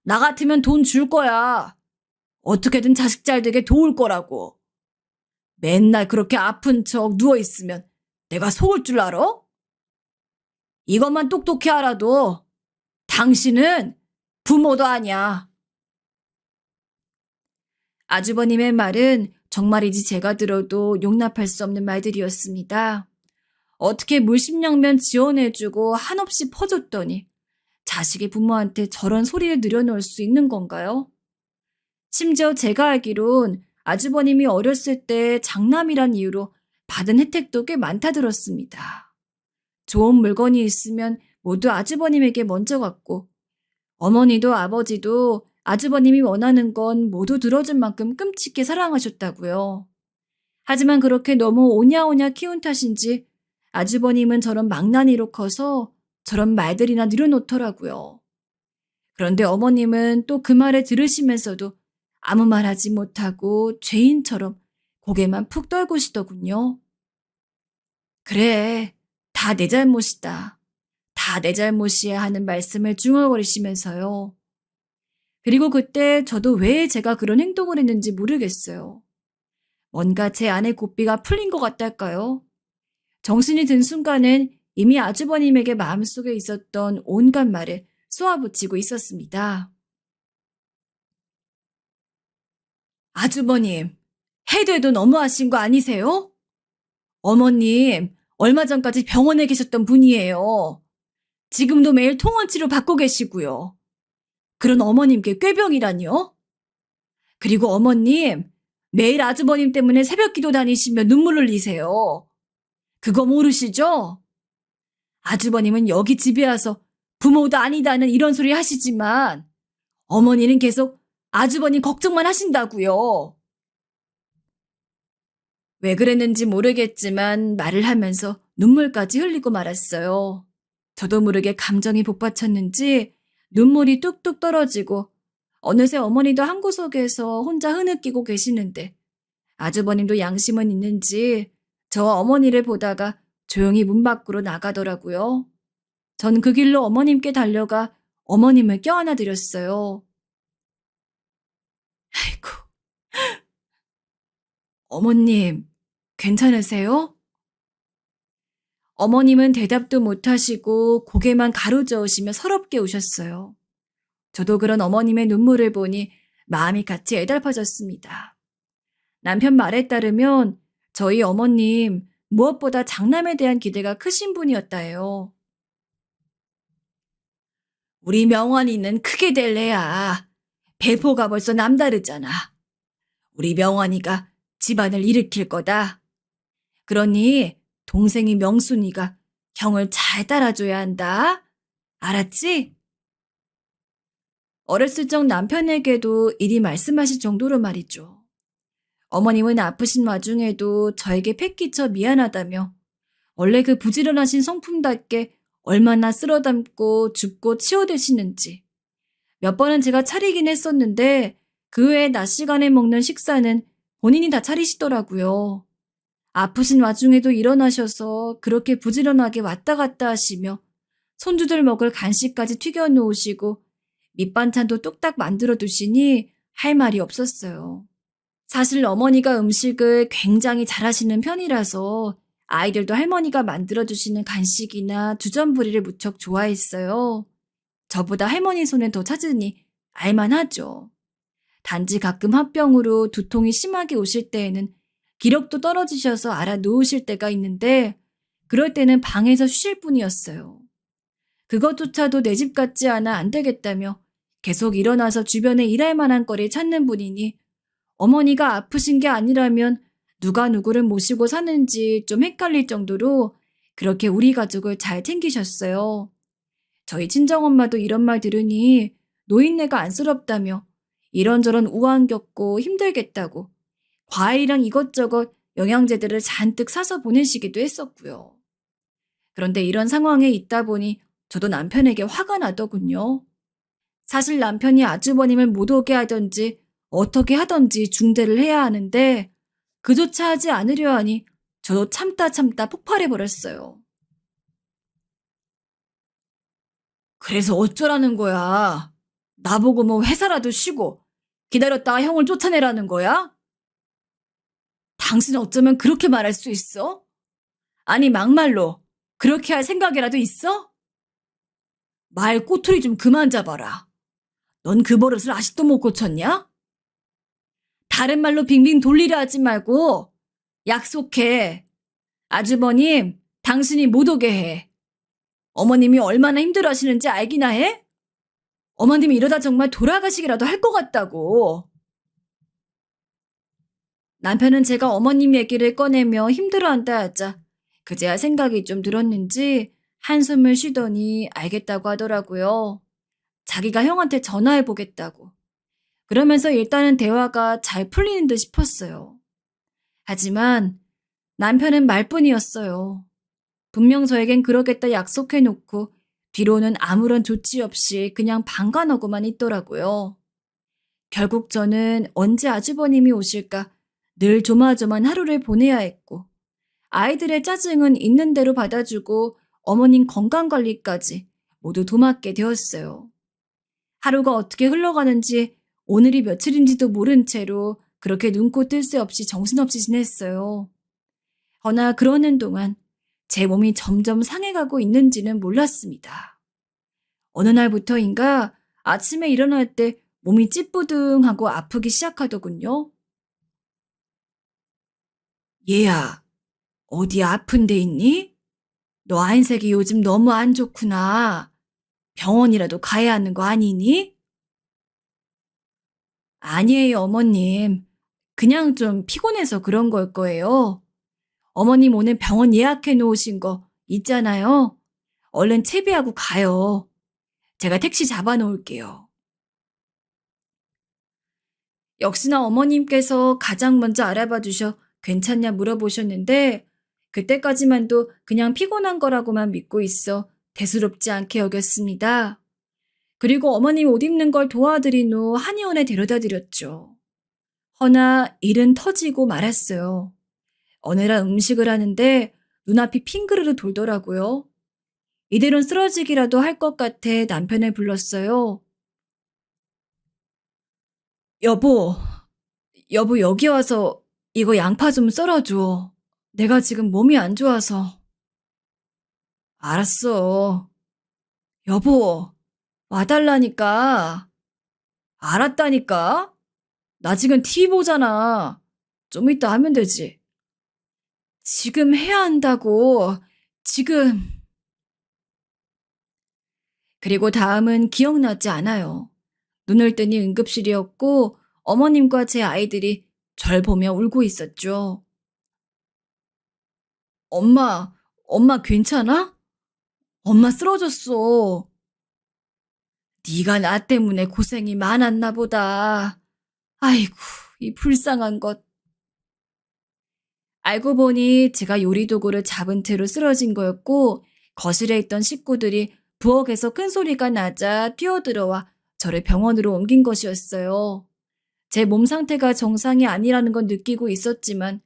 나 같으면 돈 줄 거야. 어떻게든 자식 잘 되게 도울 거라고. 맨날 그렇게 아픈 척 누워있으면 내가 속을 줄 알아? 이것만 똑똑히 알아도 당신은 부모도 아니야. 아주버님의 말은 정말이지 제가 들어도 용납할 수 없는 말들이었습니다. 어떻게 물심양면 지원해주고 한없이 퍼줬더니 자식이 부모한테 저런 소리를 늘여놓을 수 있는 건가요? 심지어 제가 알기론 아주버님이 어렸을 때 장남이란 이유로 받은 혜택도 꽤 많다 들었습니다. 좋은 물건이 있으면 모두 아주버님에게 먼저 갔고, 어머니도 아버지도 아주버님이 원하는 건 모두 들어줄 만큼 끔찍히 사랑하셨다고요. 하지만 그렇게 너무 오냐오냐 키운 탓인지 아주버님은 저런 망나니로 커서 저런 말들이나 늘여놓더라고요. 그런데 어머님은 또 그 말을 들으시면서도 아무 말 하지 못하고 죄인처럼 고개만 푹 떨구시더군요. 그래, 다 내 잘못이다. 다 내 잘못이야 하는 말씀을 중얼거리시면서요. 그리고 그때 저도 왜 제가 그런 행동을 했는지 모르겠어요. 뭔가 제 안에 고삐가 풀린 것 같달까요? 정신이 든 순간은 이미 아주버님에게 마음속에 있었던 온갖 말을 쏘아붙이고 있었습니다. 아주버님, 해도 해도 너무하신 거 아니세요? 어머님, 얼마 전까지 병원에 계셨던 분이에요. 지금도 매일 통원치료 받고 계시고요. 그런 어머님께 꾀병이라니요? 그리고 어머님, 매일 아주버님 때문에 새벽 기도 다니시며 눈물 흘리세요. 그거 모르시죠? 아주버님은 여기 집에 와서 부모도 아니다는 이런 소리 하시지만 어머니는 계속 아주버님 걱정만 하신다고요. 왜 그랬는지 모르겠지만 말을 하면서 눈물까지 흘리고 말았어요. 저도 모르게 감정이 복받쳤는지 눈물이 뚝뚝 떨어지고 어느새 어머니도 한 구석에서 혼자 흐느끼고 계시는데 아주버님도 양심은 있는지 저 어머니를 보다가 조용히 문 밖으로 나가더라고요. 전 그 길로 어머님께 달려가 어머님을 껴안아 드렸어요. 아이고, 어머님, 괜찮으세요? 어머님은 대답도 못하시고 고개만 가로저으시며 서럽게 우셨어요. 저도 그런 어머님의 눈물을 보니 마음이 같이 애달파졌습니다. 남편 말에 따르면 저희 어머님 무엇보다 장남에 대한 기대가 크신 분이었다 해요. 우리 명환이는 크게 될래야. 배포가 벌써 남다르잖아. 우리 명환이가 집안을 일으킬 거다. 그러니 동생이 명순이가 형을 잘 따라줘야 한다. 알았지? 어렸을 적 남편에게도 이리 말씀하실 정도로 말이죠. 어머님은 아프신 와중에도 저에게 패기쳐 미안하다며 원래 그 부지런하신 성품답게 얼마나 쓸어담고 줍고 치워대시는지 몇 번은 제가 차리긴 했었는데 그 외에 낮 시간에 먹는 식사는 본인이 다 차리시더라고요. 아프신 와중에도 일어나셔서 그렇게 부지런하게 왔다 갔다 하시며 손주들 먹을 간식까지 튀겨 놓으시고 밑반찬도 뚝딱 만들어 두시니 할 말이 없었어요. 사실 어머니가 음식을 굉장히 잘하시는 편이라서 아이들도 할머니가 만들어주시는 간식이나 주전부리를 무척 좋아했어요. 저보다 할머니 손에 더 찾으니 알만하죠. 단지 가끔 화병으로 두통이 심하게 오실 때에는 기력도 떨어지셔서 알아 누우실 때가 있는데 그럴 때는 방에서 쉬실 뿐이었어요. 그것조차도 내 집 같지 않아 안 되겠다며 계속 일어나서 주변에 일할 만한 거리를 찾는 분이니 어머니가 아프신 게 아니라면 누가 누구를 모시고 사는지 좀 헷갈릴 정도로 그렇게 우리 가족을 잘 챙기셨어요. 저희 친정엄마도 이런 말 들으니 노인네가 안쓰럽다며 이런저런 우한 겪고 힘들겠다고 과일이랑 이것저것 영양제들을 잔뜩 사서 보내시기도 했었고요. 그런데 이런 상황에 있다 보니 저도 남편에게 화가 나더군요. 사실 남편이 아주버님을 못 오게 하든지 어떻게 하든지 중재를 해야 하는데 그조차 하지 않으려 하니 저도 참다 폭발해버렸어요. 그래서 어쩌라는 거야? 나보고 뭐 회사라도 쉬고 기다렸다가 형을 쫓아내라는 거야? 당신 어쩌면 그렇게 말할 수 있어? 아니 막말로 그렇게 할 생각이라도 있어? 말 꼬투리 좀 그만 잡아라. 넌 그 버릇을 아직도 못 고쳤냐? 다른 말로 빙빙 돌리려 하지 말고 약속해. 아주버님, 당신이 못 오게 해. 어머님이 얼마나 힘들어 하시는지 알기나 해? 어머님이 이러다 정말 돌아가시기라도 할 것 같다고. 남편은 제가 어머님 얘기를 꺼내며 힘들어한다 하자 그제야 생각이 좀 들었는지 한숨을 쉬더니 알겠다고 하더라고요. 자기가 형한테 전화해 보겠다고. 그러면서 일단은 대화가 잘 풀리는 듯 싶었어요. 하지만 남편은 말뿐이었어요. 분명 저에겐 그러겠다 약속해놓고 뒤로는 아무런 조치 없이 그냥 방관하고만 있더라고요. 결국 저는 언제 아주버님이 오실까 늘 조마조만 하루를 보내야 했고 아이들의 짜증은 있는 대로 받아주고 어머님 건강관리까지 모두 도맡게 되었어요. 하루가 어떻게 흘러가는지 오늘이 며칠인지도 모른 채로 그렇게 눈코 뜰 새 없이 정신없이 지냈어요. 허나 그러는 동안 제 몸이 점점 상해가고 있는지는 몰랐습니다. 어느 날부터인가 아침에 일어날 때 몸이 찌뿌둥하고 아프기 시작하더군요. 얘야, 어디 아픈 데 있니? 너 안색이 요즘 너무 안 좋구나. 병원이라도 가야 하는 거 아니니? 아니에요, 어머님. 그냥 좀 피곤해서 그런 걸 거예요. 어머님 오늘 병원 예약해 놓으신 거 있잖아요. 얼른 채비하고 가요. 제가 택시 잡아 놓을게요. 역시나 어머님께서 가장 먼저 알아봐 주셔 괜찮냐 물어보셨는데 그때까지만도 그냥 피곤한 거라고만 믿고 있어 대수롭지 않게 여겼습니다. 그리고 어머님 옷 입는 걸 도와드린 후 한의원에 데려다 드렸죠. 허나 일은 터지고 말았어요. 어느 날 음식을 하는데 눈앞이 핑그르르 돌더라고요. 이대로는 쓰러지기라도 할 것 같아 남편을 불렀어요. 여보, 여보 여기 와서 이거 양파 좀 썰어줘. 내가 지금 몸이 안 좋아서. 알았어. 여보, 와달라니까. 알았다니까. 나 지금 TV 보잖아. 좀 이따 하면 되지. 지금 해야 한다고. 지금. 그리고 다음은 기억나지 않아요. 눈을 뜨니 응급실이었고 어머님과 제 아이들이 절 보며 울고 있었죠. 엄마, 엄마 괜찮아? 엄마 쓰러졌어. 네가 나 때문에 고생이 많았나 보다. 아이고, 이 불쌍한 것. 알고 보니 제가 요리도구를 잡은 채로 쓰러진 거였고 거실에 있던 식구들이 부엌에서 큰 소리가 나자 뛰어들어와 저를 병원으로 옮긴 것이었어요. 제 몸 상태가 정상이 아니라는 건 느끼고 있었지만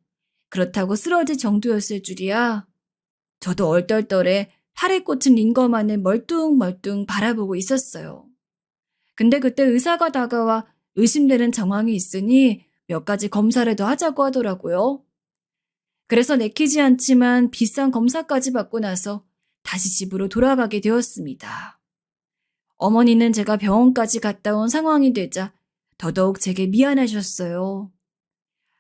그렇다고 쓰러질 정도였을 줄이야. 저도 얼떨떨해 팔에 꽂힌 링거만을 멀뚱멀뚱 바라보고 있었어요. 근데 그때 의사가 다가와 의심되는 정황이 있으니 몇 가지 검사를 더 하자고 하더라고요. 그래서 내키지 않지만 비싼 검사까지 받고 나서 다시 집으로 돌아가게 되었습니다. 어머니는 제가 병원까지 갔다 온 상황이 되자 더더욱 제게 미안하셨어요.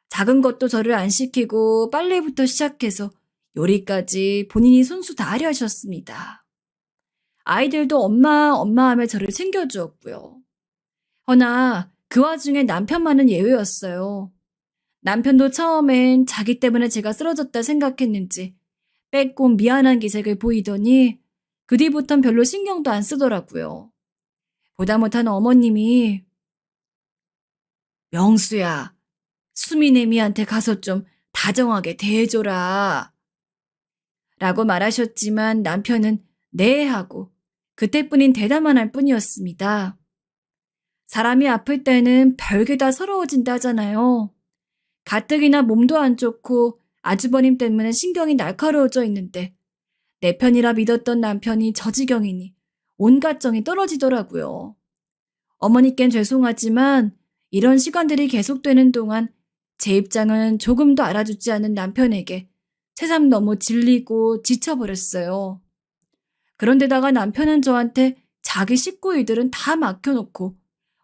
작은 것도 저를 안 시키고 빨래부터 시작해서 요리까지 본인이 손수 다 하려 하셨습니다. 아이들도 엄마, 엄마 하며 저를 챙겨주었고요. 허나 그 와중에 남편만은 예외였어요. 남편도 처음엔 자기 때문에 제가 쓰러졌다 생각했는지 빼꼼 미안한 기색을 보이더니 그 뒤부턴 별로 신경도 안 쓰더라고요. 보다 못한 어머님이 명수야, 수미애미한테 가서 좀 다정하게 대해줘라 라고 말하셨지만 남편은 네 하고 그때뿐인 대답만 할 뿐이었습니다. 사람이 아플 때는 별게 다 서러워진다 하잖아요. 가뜩이나 몸도 안 좋고 아주버님 때문에 신경이 날카로워져 있는데 내 편이라 믿었던 남편이 저 지경이니 온갖 정이 떨어지더라고요. 어머니께는 죄송하지만 이런 시간들이 계속되는 동안 제 입장은 조금도 알아주지 않는 남편에게 새삼 너무 질리고 지쳐버렸어요. 그런데다가 남편은 저한테 자기 식구 일들은 다 맡겨놓고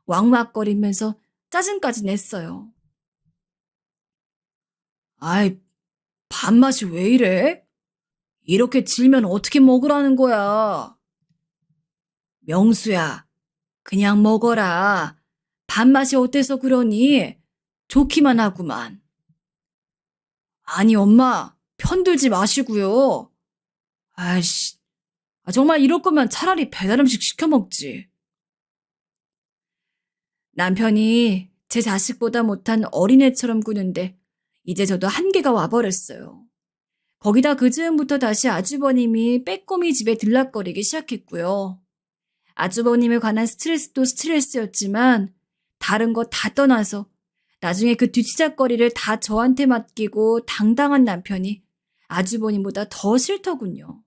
왕막거리면서 짜증까지 냈어요. 아이, 밥맛이 왜 이래? 이렇게 질면 어떻게 먹으라는 거야? 명수야, 그냥 먹어라. 밥맛이 어때서 그러니? 좋기만 하구만. 아니, 엄마, 편들지 마시고요. 아이씨, 정말 이럴 거면 차라리 배달 음식 시켜 먹지. 남편이 제 자식보다 못한 어린애처럼 구는데 이제 저도 한계가 와버렸어요. 거기다 그 즈음부터 다시 아주버님이 빼꼼히 집에 들락거리기 시작했고요. 아주버님에 관한 스트레스도 스트레스였지만 다른 거 다 떠나서 나중에 그 뒤치작거리를 다 저한테 맡기고 당당한 남편이 아주버님보다 더 싫더군요.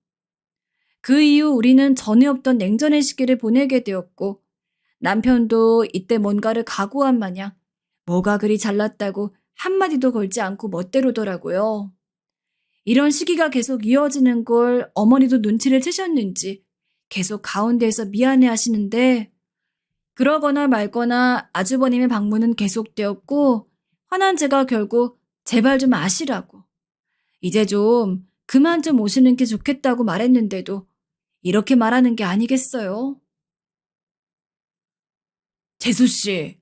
그 이후 우리는 전에 없던 냉전의 시기를 보내게 되었고 남편도 이때 뭔가를 각오한 마냥 뭐가 그리 잘났다고 한마디도 걸지 않고 멋대로더라고요. 이런 시기가 계속 이어지는 걸 어머니도 눈치를 채셨는지 계속 가운데에서 미안해 하시는데 그러거나 말거나 아주버님의 방문은 계속되었고 화난 제가 결국 제발 좀 아시라고 이제 좀 그만 좀 오시는 게 좋겠다고 말했는데도 이렇게 말하는 게 아니겠어요? 재수 씨,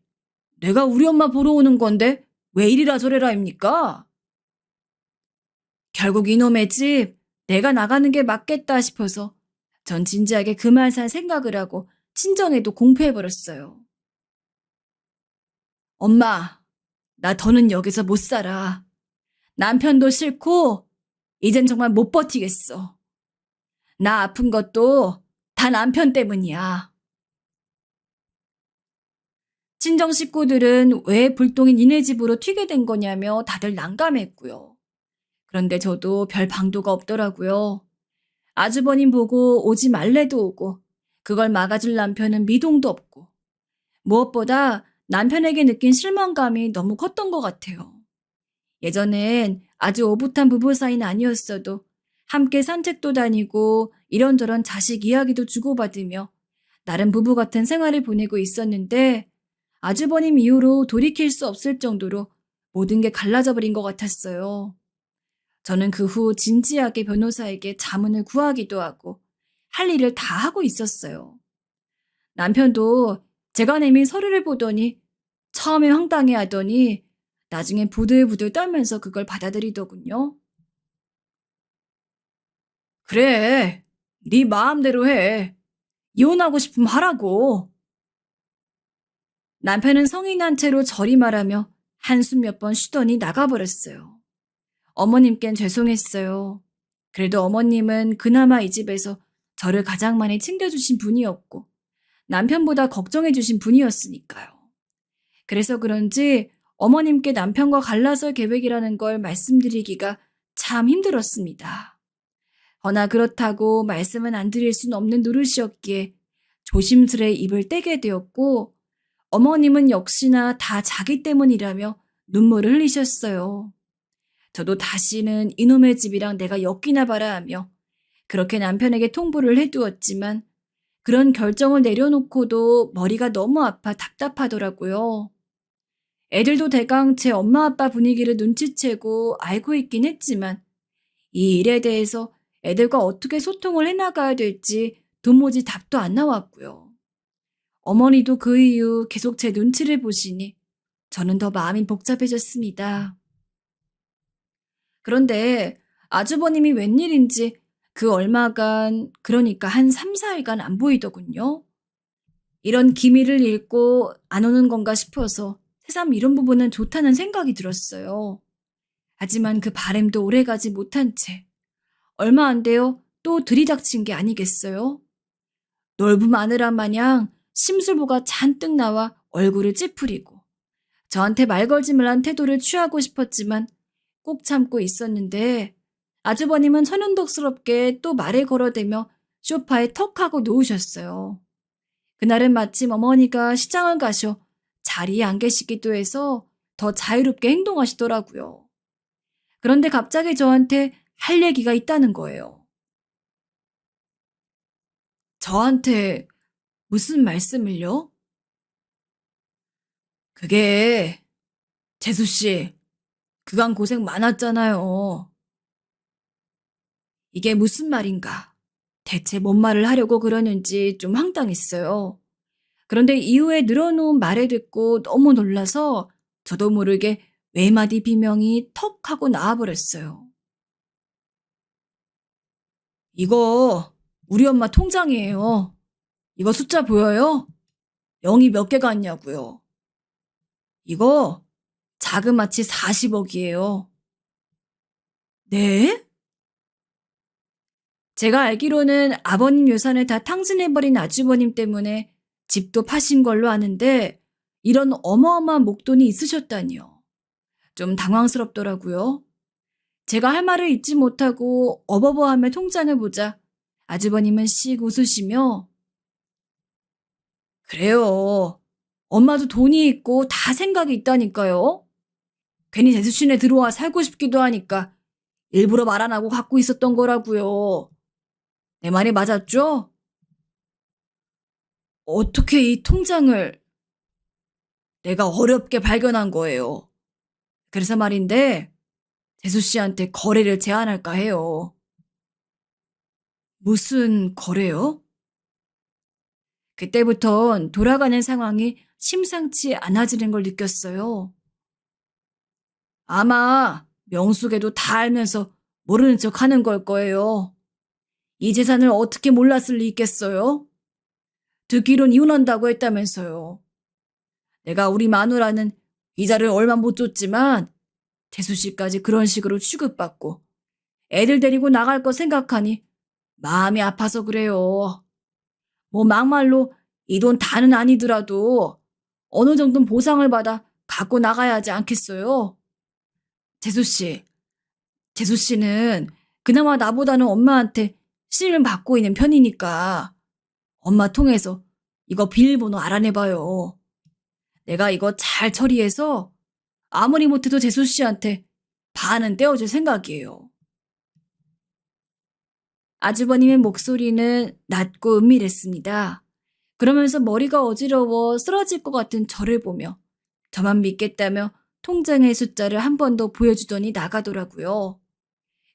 내가 우리 엄마 보러 오는 건데 왜 이리라 저래라입니까? 결국 이놈의 집 내가 나가는 게 맞겠다 싶어서 전 진지하게 그만 살 생각을 하고 친정에도 공표해버렸어요. 엄마, 나 더는 여기서 못 살아. 남편도 싫고 이젠 정말 못 버티겠어. 나 아픈 것도 다 남편 때문이야. 친정 식구들은 왜 불똥이 니네 집으로 튀게 된 거냐며 다들 난감했고요. 그런데 저도 별 방도가 없더라고요. 아주버님 보고 오지 말래도 오고 그걸 막아줄 남편은 미동도 없고 무엇보다 남편에게 느낀 실망감이 너무 컸던 것 같아요. 예전엔 아주 오붓한 부부 사이는 아니었어도 함께 산책도 다니고 이런저런 자식 이야기도 주고받으며 나름 부부 같은 생활을 보내고 있었는데 아주버님 이후로 돌이킬 수 없을 정도로 모든 게 갈라져 버린 것 같았어요. 저는 그 후 진지하게 변호사에게 자문을 구하기도 하고 할 일을 다 하고 있었어요. 남편도 제가 내민 서류를 보더니 처음에 황당해 하더니 나중엔 부들부들 떨면서 그걸 받아들이더군요. 그래, 네 마음대로 해. 이혼하고 싶으면 하라고. 남편은 성이 난 채로 저리 말하며 한숨 몇 번 쉬더니 나가버렸어요. 어머님께는 죄송했어요. 그래도 어머님은 그나마 이 집에서 저를 가장 많이 챙겨주신 분이었고 남편보다 걱정해주신 분이었으니까요. 그래서 그런지 어머님께 남편과 갈라설 계획이라는 걸 말씀드리기가 참 힘들었습니다. 허나 그렇다고 말씀은 안 드릴 수는 없는 노릇이었기에 조심스레 입을 떼게 되었고 어머님은 역시나 다 자기 때문이라며 눈물을 흘리셨어요. 저도 다시는 이놈의 집이랑 내가 엮이나 봐라 하며 그렇게 남편에게 통보를 해두었지만 그런 결정을 내려놓고도 머리가 너무 아파 답답하더라고요. 애들도 대강 제 엄마 아빠 분위기를 눈치채고 알고 있긴 했지만 이 일에 대해서 애들과 어떻게 소통을 해나가야 될지 도무지 답도 안 나왔고요. 어머니도 그 이후 계속 제 눈치를 보시니 저는 더 마음이 복잡해졌습니다. 그런데 아주버님이 웬일인지 그 얼마간, 그러니까 한 3, 4일간 안 보이더군요. 이런 기미를 읽고 안 오는 건가 싶어서 새삼 이런 부분은 좋다는 생각이 들었어요. 하지만 그 바램도 오래가지 못한 채 얼마 안 돼요 또 들이닥친 게 아니겠어요? 놀부 마누라 마냥 심술보가 잔뜩 나와 얼굴을 찌푸리고 저한테 말 걸지 말란 태도를 취하고 싶었지만 꼭 참고 있었는데 아주버님은 천연덕스럽게 또 말을 걸어대며 소파에 턱하고 누우셨어요. 그날은 마침 어머니가 시장을 가셔 자리에 안 계시기도 해서 더 자유롭게 행동하시더라고요. 그런데 갑자기 저한테 할 얘기가 있다는 거예요. 저한테 무슨 말씀을요? 그게 재수 씨, 그간 고생 많았잖아요. 이게 무슨 말인가? 대체 뭔 말을 하려고 그러는지 좀 황당했어요. 그런데 이후에 늘어놓은 말을 듣고 너무 놀라서 저도 모르게 외마디 비명이 턱 하고 나와버렸어요. 이거 우리 엄마 통장이에요. 이거 숫자 보여요? 0이 몇 개가 있냐고요. 이거 자그마치 40억이에요. 네? 제가 알기로는 아버님 유산을 다 탕진해버린 아주버님 때문에 집도 파신 걸로 아는데 이런 어마어마한 목돈이 있으셨다니요. 좀 당황스럽더라고요. 제가 할 말을 잊지 못하고 어버버하며 통장을 보자 아주버님은 씩 웃으시며 그래요. 엄마도 돈이 있고 다 생각이 있다니까요. 괜히 대수신에 들어와 살고 싶기도 하니까 일부러 말 안 하고 갖고 있었던 거라고요. 내 말이 맞았죠? 어떻게 이 통장을 내가 어렵게 발견한 거예요. 그래서 말인데 재수 씨한테 거래를 제안할까 해요. 무슨 거래요? 그때부턴 돌아가는 상황이 심상치 않아지는 걸 느꼈어요. 아마 명숙에도 다 알면서 모르는 척 하는 걸 거예요. 이 재산을 어떻게 몰랐을 리 있겠어요? 듣기론 이혼한다고 했다면서요. 내가 우리 마누라는 이자를 얼마 못 줬지만 재수 씨까지 그런 식으로 취급받고 애들 데리고 나갈 거 생각하니 마음이 아파서 그래요. 뭐 막말로 이 돈 다는 아니더라도 어느 정도는 보상을 받아 갖고 나가야 하지 않겠어요? 재수 씨, 재수 씨는 그나마 나보다는 엄마한테 신임을 받고 있는 편이니까 엄마 통해서 이거 비밀번호 알아내봐요. 내가 이거 잘 처리해서 아무리 못해도 재수 씨한테 반은 떼어줄 생각이에요. 아주버님의 목소리는 낮고 은밀했습니다. 그러면서 머리가 어지러워 쓰러질 것 같은 저를 보며 저만 믿겠다며 통장의 숫자를 한 번 더 보여주더니 나가더라고요.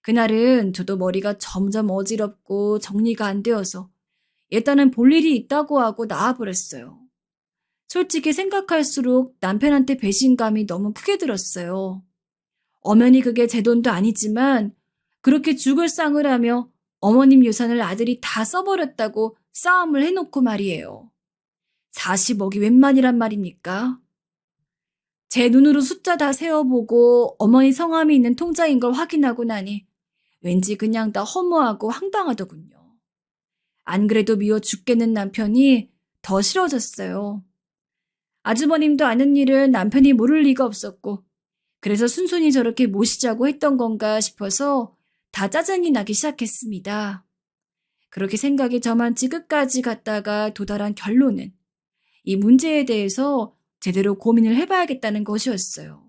그날은 저도 머리가 점점 어지럽고 정리가 안 되어서 일단은 볼 일이 있다고 하고 나와버렸어요. 솔직히 생각할수록 남편한테 배신감이 너무 크게 들었어요. 엄연히 그게 제 돈도 아니지만 그렇게 죽을 상을 하며 어머님 유산을 아들이 다 써버렸다고 싸움을 해놓고 말이에요. 40억이 웬만이란 말입니까? 제 눈으로 숫자 다 세어보고 어머니 성함이 있는 통장인 걸 확인하고 나니 왠지 그냥 다 허무하고 황당하더군요. 안 그래도 미워 죽겠는 남편이 더 싫어졌어요. 아주버님도 아는 일을 남편이 모를 리가 없었고 그래서 순순히 저렇게 모시자고 했던 건가 싶어서 다 짜증이 나기 시작했습니다. 그렇게 생각이 저만치 끝까지 갔다가 도달한 결론은 이 문제에 대해서 제대로 고민을 해봐야겠다는 것이었어요.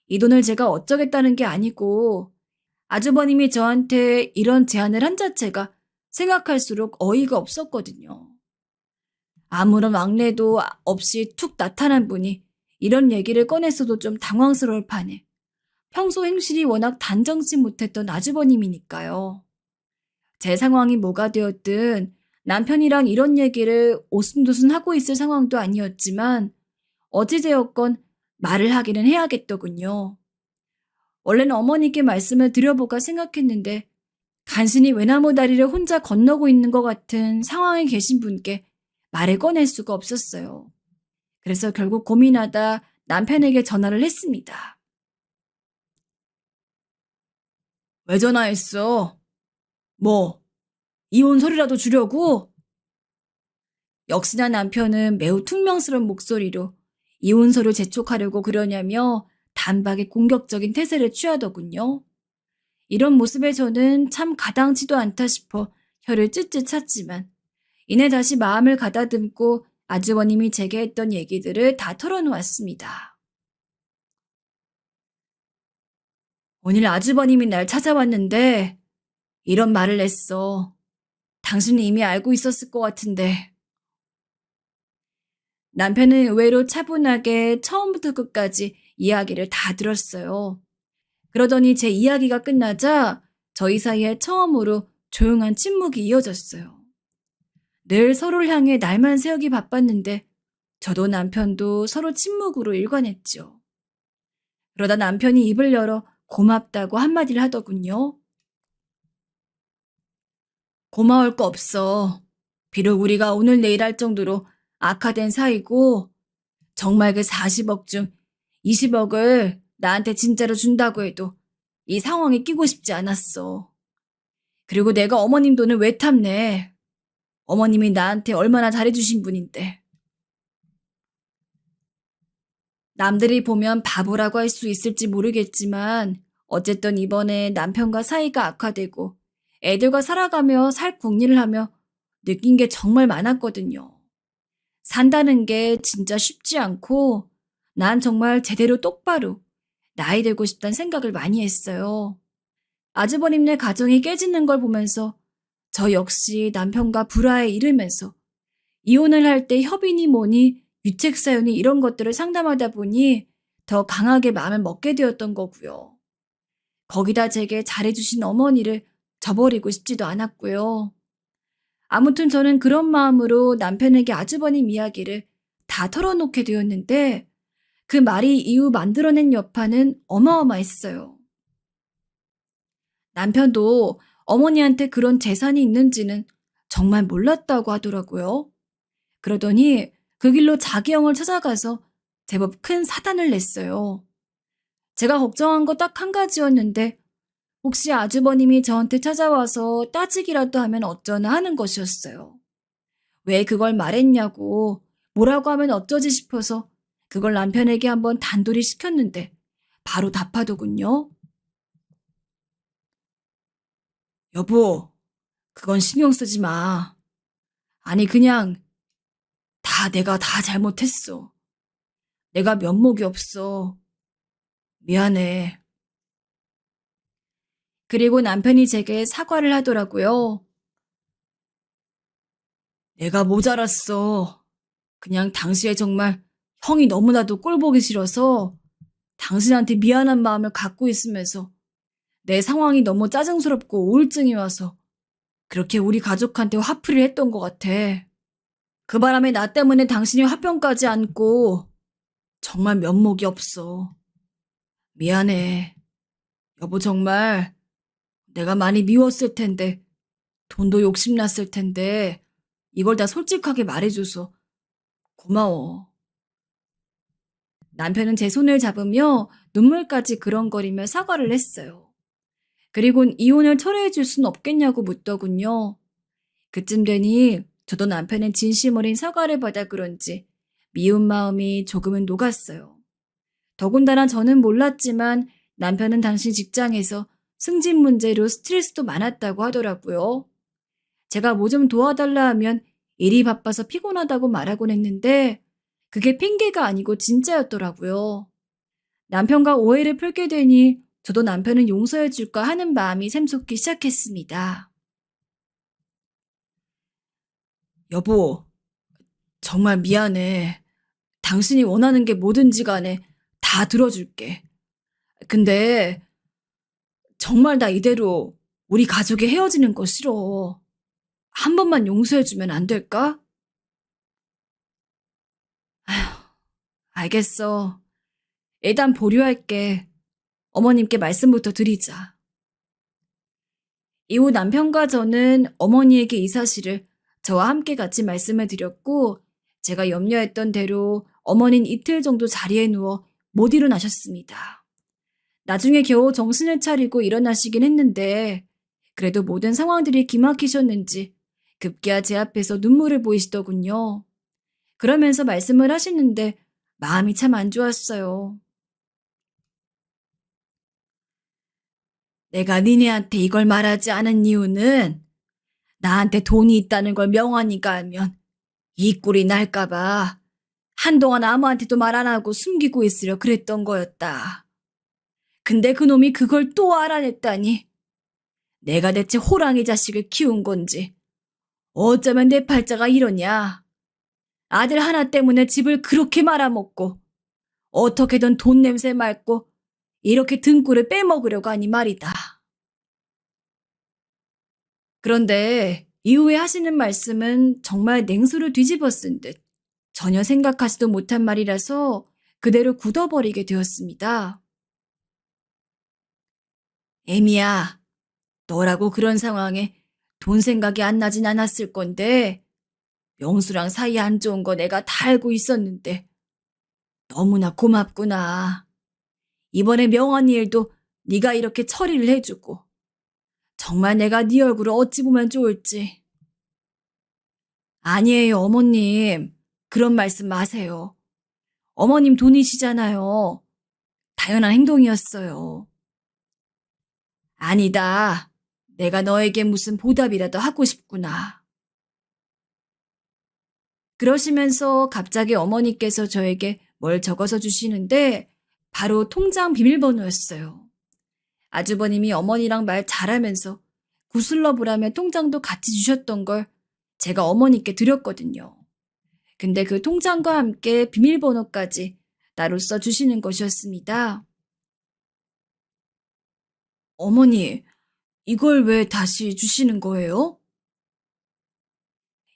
이 돈을 제가 어쩌겠다는 게 아니고 아주버님이 저한테 이런 제안을 한 자체가 생각할수록 어이가 없었거든요. 아무런 왕래도 없이 툭 나타난 분이 이런 얘기를 꺼냈어도 좀 당황스러울 판에 평소 행실이 워낙 단정치 못했던 아주버님이니까요. 제 상황이 뭐가 되었든 남편이랑 이런 얘기를 오순도순하고 있을 상황도 아니었지만 어찌되었건 말을 하기는 해야겠더군요. 원래는 어머니께 말씀을 드려볼까 생각했는데 간신히 외나무 다리를 혼자 건너고 있는 것 같은 상황에 계신 분께 말을 꺼낼 수가 없었어요. 그래서 결국 고민하다 남편에게 전화를 했습니다. 왜 전화했어? 뭐, 이혼 소리라도 주려고? 역시나 남편은 매우 퉁명스러운 목소리로 이혼서를 재촉하려고 그러냐며 단박에 공격적인 태세를 취하더군요. 이런 모습에 저는 참 가당치도 않다 싶어 혀를 찢찢 찼지만 이내 다시 마음을 가다듬고 아주버님이 제게 했던 얘기들을 다 털어놓았습니다. 오늘 아주버님이 날 찾아왔는데 이런 말을 했어. 당신은 이미 알고 있었을 것 같은데. 남편은 의외로 차분하게 처음부터 끝까지 이야기를 다 들었어요. 그러더니 제 이야기가 끝나자 저희 사이에 처음으로 조용한 침묵이 이어졌어요. 늘 서로를 향해 날만 세우기 바빴는데 저도 남편도 서로 침묵으로 일관했죠. 그러다 남편이 입을 열어 고맙다고 한마디를 하더군요. 고마울 거 없어. 비록 우리가 오늘 내일 할 정도로 악화된 사이고 정말 그 40억 중 20억을 나한테 진짜로 준다고 해도 이 상황에 끼고 싶지 않았어. 그리고 내가 어머님 돈을 왜 탐내? 어머님이 나한테 얼마나 잘해주신 분인데. 남들이 보면 바보라고 할 수 있을지 모르겠지만 어쨌든 이번에 남편과 사이가 악화되고 애들과 살아가며 살 궁리를 하며 느낀 게 정말 많았거든요. 산다는 게 진짜 쉽지 않고 난 정말 제대로 똑바로 나이 들고 싶다는 생각을 많이 했어요. 아주버님네 가정이 깨지는 걸 보면서 저 역시 남편과 불화에 이르면서 이혼을 할 때 협의니 뭐니 유책 사유니 이런 것들을 상담하다 보니 더 강하게 마음을 먹게 되었던 거고요. 거기다 제게 잘해주신 어머니를 저버리고 싶지도 않았고요. 아무튼 저는 그런 마음으로 남편에게 아주버님 이야기를 다 털어놓게 되었는데 그 말이 이후 만들어낸 여파는 어마어마했어요. 남편도 어머니한테 그런 재산이 있는지는 정말 몰랐다고 하더라고요. 그러더니 그 길로 자기 형을 찾아가서 제법 큰 사단을 냈어요. 제가 걱정한 거 딱 한 가지였는데 혹시 아주버님이 저한테 찾아와서 따지기라도 하면 어쩌나 하는 것이었어요. 왜 그걸 말했냐고 뭐라고 하면 어쩌지 싶어서 그걸 남편에게 한번 단도리 시켰는데 바로 답하더군요. 여보, 그건 신경 쓰지 마. 아니 그냥 내가 다 잘못했어. 내가 면목이 없어. 미안해. 그리고 남편이 제게 사과를 하더라고요. 내가 모자랐어. 그냥 당시에 정말 형이 너무나도 꼴 보기 싫어서 당신한테 미안한 마음을 갖고 있으면서 내 상황이 너무 짜증스럽고 우울증이 와서 그렇게 우리 가족한테 화풀이를 했던 것 같아. 그 바람에 나 때문에 당신이 화병까지 안고 정말 면목이 없어. 미안해. 여보 정말 내가 많이 미웠을 텐데 돈도 욕심났을 텐데 이걸 다 솔직하게 말해줘서 고마워. 남편은 제 손을 잡으며 눈물까지 그렁거리며 사과를 했어요. 그리곤 이혼을 철회해 줄 순 없겠냐고 묻더군요. 그쯤 되니 저도 남편의 진심 어린 사과를 받아 그런지 미운 마음이 조금은 녹았어요. 더군다나 저는 몰랐지만 남편은 당시 직장에서 승진 문제로 스트레스도 많았다고 하더라고요. 제가 뭐 좀 도와달라 하면 일이 바빠서 피곤하다고 말하곤 했는데 그게 핑계가 아니고 진짜였더라고요. 남편과 오해를 풀게 되니 저도 남편을 용서해 줄까 하는 마음이 샘솟기 시작했습니다. 여보, 정말 미안해. 당신이 원하는 게 뭐든지 간에 다 들어줄게. 근데 정말 나 이대로 우리 가족이 헤어지는 거 싫어. 한 번만 용서해주면 안 될까? 알겠어. 일단 보류할게. 어머님께 말씀부터 드리자. 이후 남편과 저는 어머니에게 이 사실을 저와 함께 같이 말씀을 드렸고 제가 염려했던 대로 어머니는 이틀 정도 자리에 누워 못 일어나셨습니다. 나중에 겨우 정신을 차리고 일어나시긴 했는데 그래도 모든 상황들이 기막히셨는지 급기야 제 앞에서 눈물을 보이시더군요. 그러면서 말씀을 하시는데 마음이 참 안 좋았어요. 내가 니네한테 이걸 말하지 않은 이유는 나한테 돈이 있다는 걸 명하니까 알면 이 꼴이 날까봐 한동안 아무한테도 말 안 하고 숨기고 있으려 그랬던 거였다. 근데 그놈이 그걸 또 알아냈다니 내가 대체 호랑이 자식을 키운 건지 어쩌면 내 팔자가 이러냐. 아들 하나 때문에 집을 그렇게 말아먹고 어떻게든 돈 냄새 맑고 이렇게 등골을 빼먹으려고 하니 말이다. 그런데 이후에 하시는 말씀은 정말 냉수를 뒤집어 쓴 듯 전혀 생각하지도 못한 말이라서 그대로 굳어버리게 되었습니다. 애미야, 너라고 그런 상황에 돈 생각이 안 나진 않았을 건데 명수랑 사이 안 좋은 거 내가 다 알고 있었는데 너무나 고맙구나. 이번에 명언니 일도 네가 이렇게 처리를 해주고 정말 내가 네 얼굴을 어찌 보면 좋을지. 아니에요, 어머님. 그런 말씀 마세요. 어머님 돈이시잖아요. 당연한 행동이었어요. 아니다. 내가 너에게 무슨 보답이라도 하고 싶구나. 그러시면서 갑자기 어머니께서 저에게 뭘 적어서 주시는데 바로 통장 비밀번호였어요. 아주버님이 어머니랑 말 잘하면서 구슬러 보라며 통장도 같이 주셨던 걸 제가 어머니께 드렸거든요. 근데 그 통장과 함께 비밀번호까지 따로 써주시는 것이었습니다. 어머니, 이걸 왜 다시 주시는 거예요?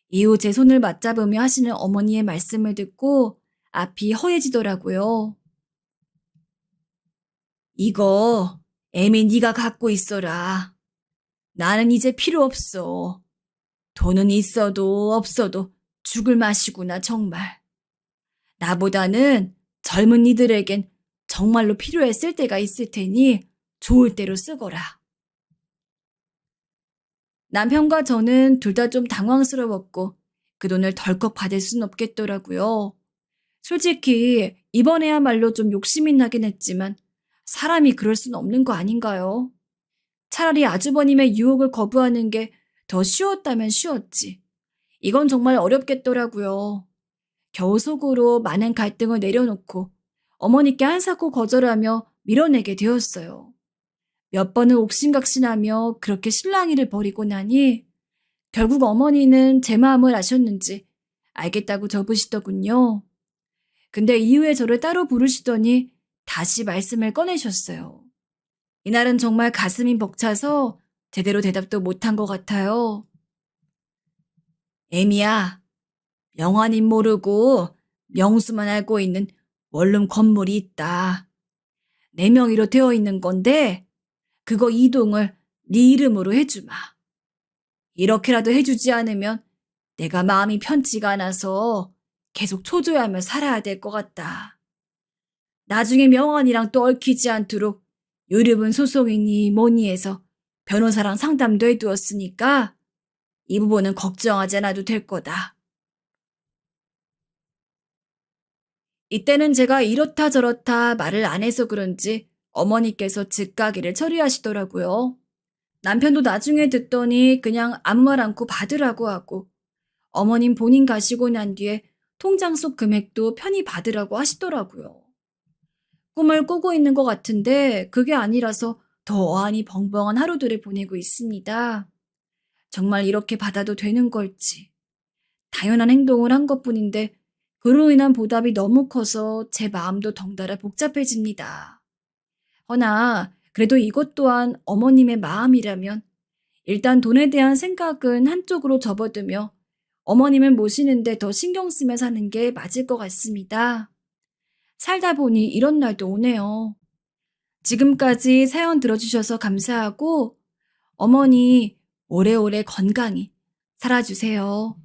이후 제 손을 맞잡으며 하시는 어머니의 말씀을 듣고 앞이 허해지더라고요. 이거 애미 네가 갖고 있어라. 나는 이제 필요 없어. 돈은 있어도 없어도 죽을 맛이구나 정말. 나보다는 젊은 이들에겐 정말로 필요했을 때가 있을 테니 좋을 대로 쓰거라. 남편과 저는 둘 다 좀 당황스러웠고 그 돈을 덜컥 받을 순 없겠더라고요. 솔직히 이번에야말로 좀 욕심이 나긴 했지만 사람이 그럴 순 없는 거 아닌가요? 차라리 아주버님의 유혹을 거부하는 게 더 쉬웠다면 쉬웠지. 이건 정말 어렵겠더라고요. 겨우 속으로 많은 갈등을 내려놓고 어머니께 한사코 거절하며 밀어내게 되었어요. 몇 번을 옥신각신하며 그렇게 실랑이를 벌이고 나니 결국 어머니는 제 마음을 아셨는지 알겠다고 접으시더군요. 근데 이후에 저를 따로 부르시더니 다시 말씀을 꺼내셨어요. 이날은 정말 가슴이 벅차서 제대로 대답도 못한 것 같아요. 애미야, 명환인 모르고 명수만 알고 있는 원룸 건물이 있다. 내 명의로 되어 있는 건데 그거 이동을 네 이름으로 해주마. 이렇게라도 해주지 않으면 내가 마음이 편치가 않아서 계속 초조해하며 살아야 될 것 같다. 나중에 명환이랑 또 얽히지 않도록 유류분 소송이니 뭐니 해서 변호사랑 상담도 해두었으니까 이 부분은 걱정하지 않아도 될 거다. 이때는 제가 이렇다 저렇다 말을 안 해서 그런지 어머니께서 즉가기를 처리하시더라고요. 남편도 나중에 듣더니 그냥 아무 말 않고 받으라고 하고 어머님 본인 가시고 난 뒤에 통장 속 금액도 편히 받으라고 하시더라고요. 꿈을 꾸고 있는 것 같은데 그게 아니라서 더 어안이 벙벙한 하루들을 보내고 있습니다. 정말 이렇게 받아도 되는 걸지. 당연한 행동을 한 것뿐인데 그로 인한 보답이 너무 커서 제 마음도 덩달아 복잡해집니다. 허나 그래도 이것 또한 어머님의 마음이라면 일단 돈에 대한 생각은 한쪽으로 접어두며 어머님을 모시는데 더 신경 쓰며 사는 게 맞을 것 같습니다. 살다 보니 이런 날도 오네요. 지금까지 사연 들어주셔서 감사하고 어머니 오래오래 건강히 살아주세요.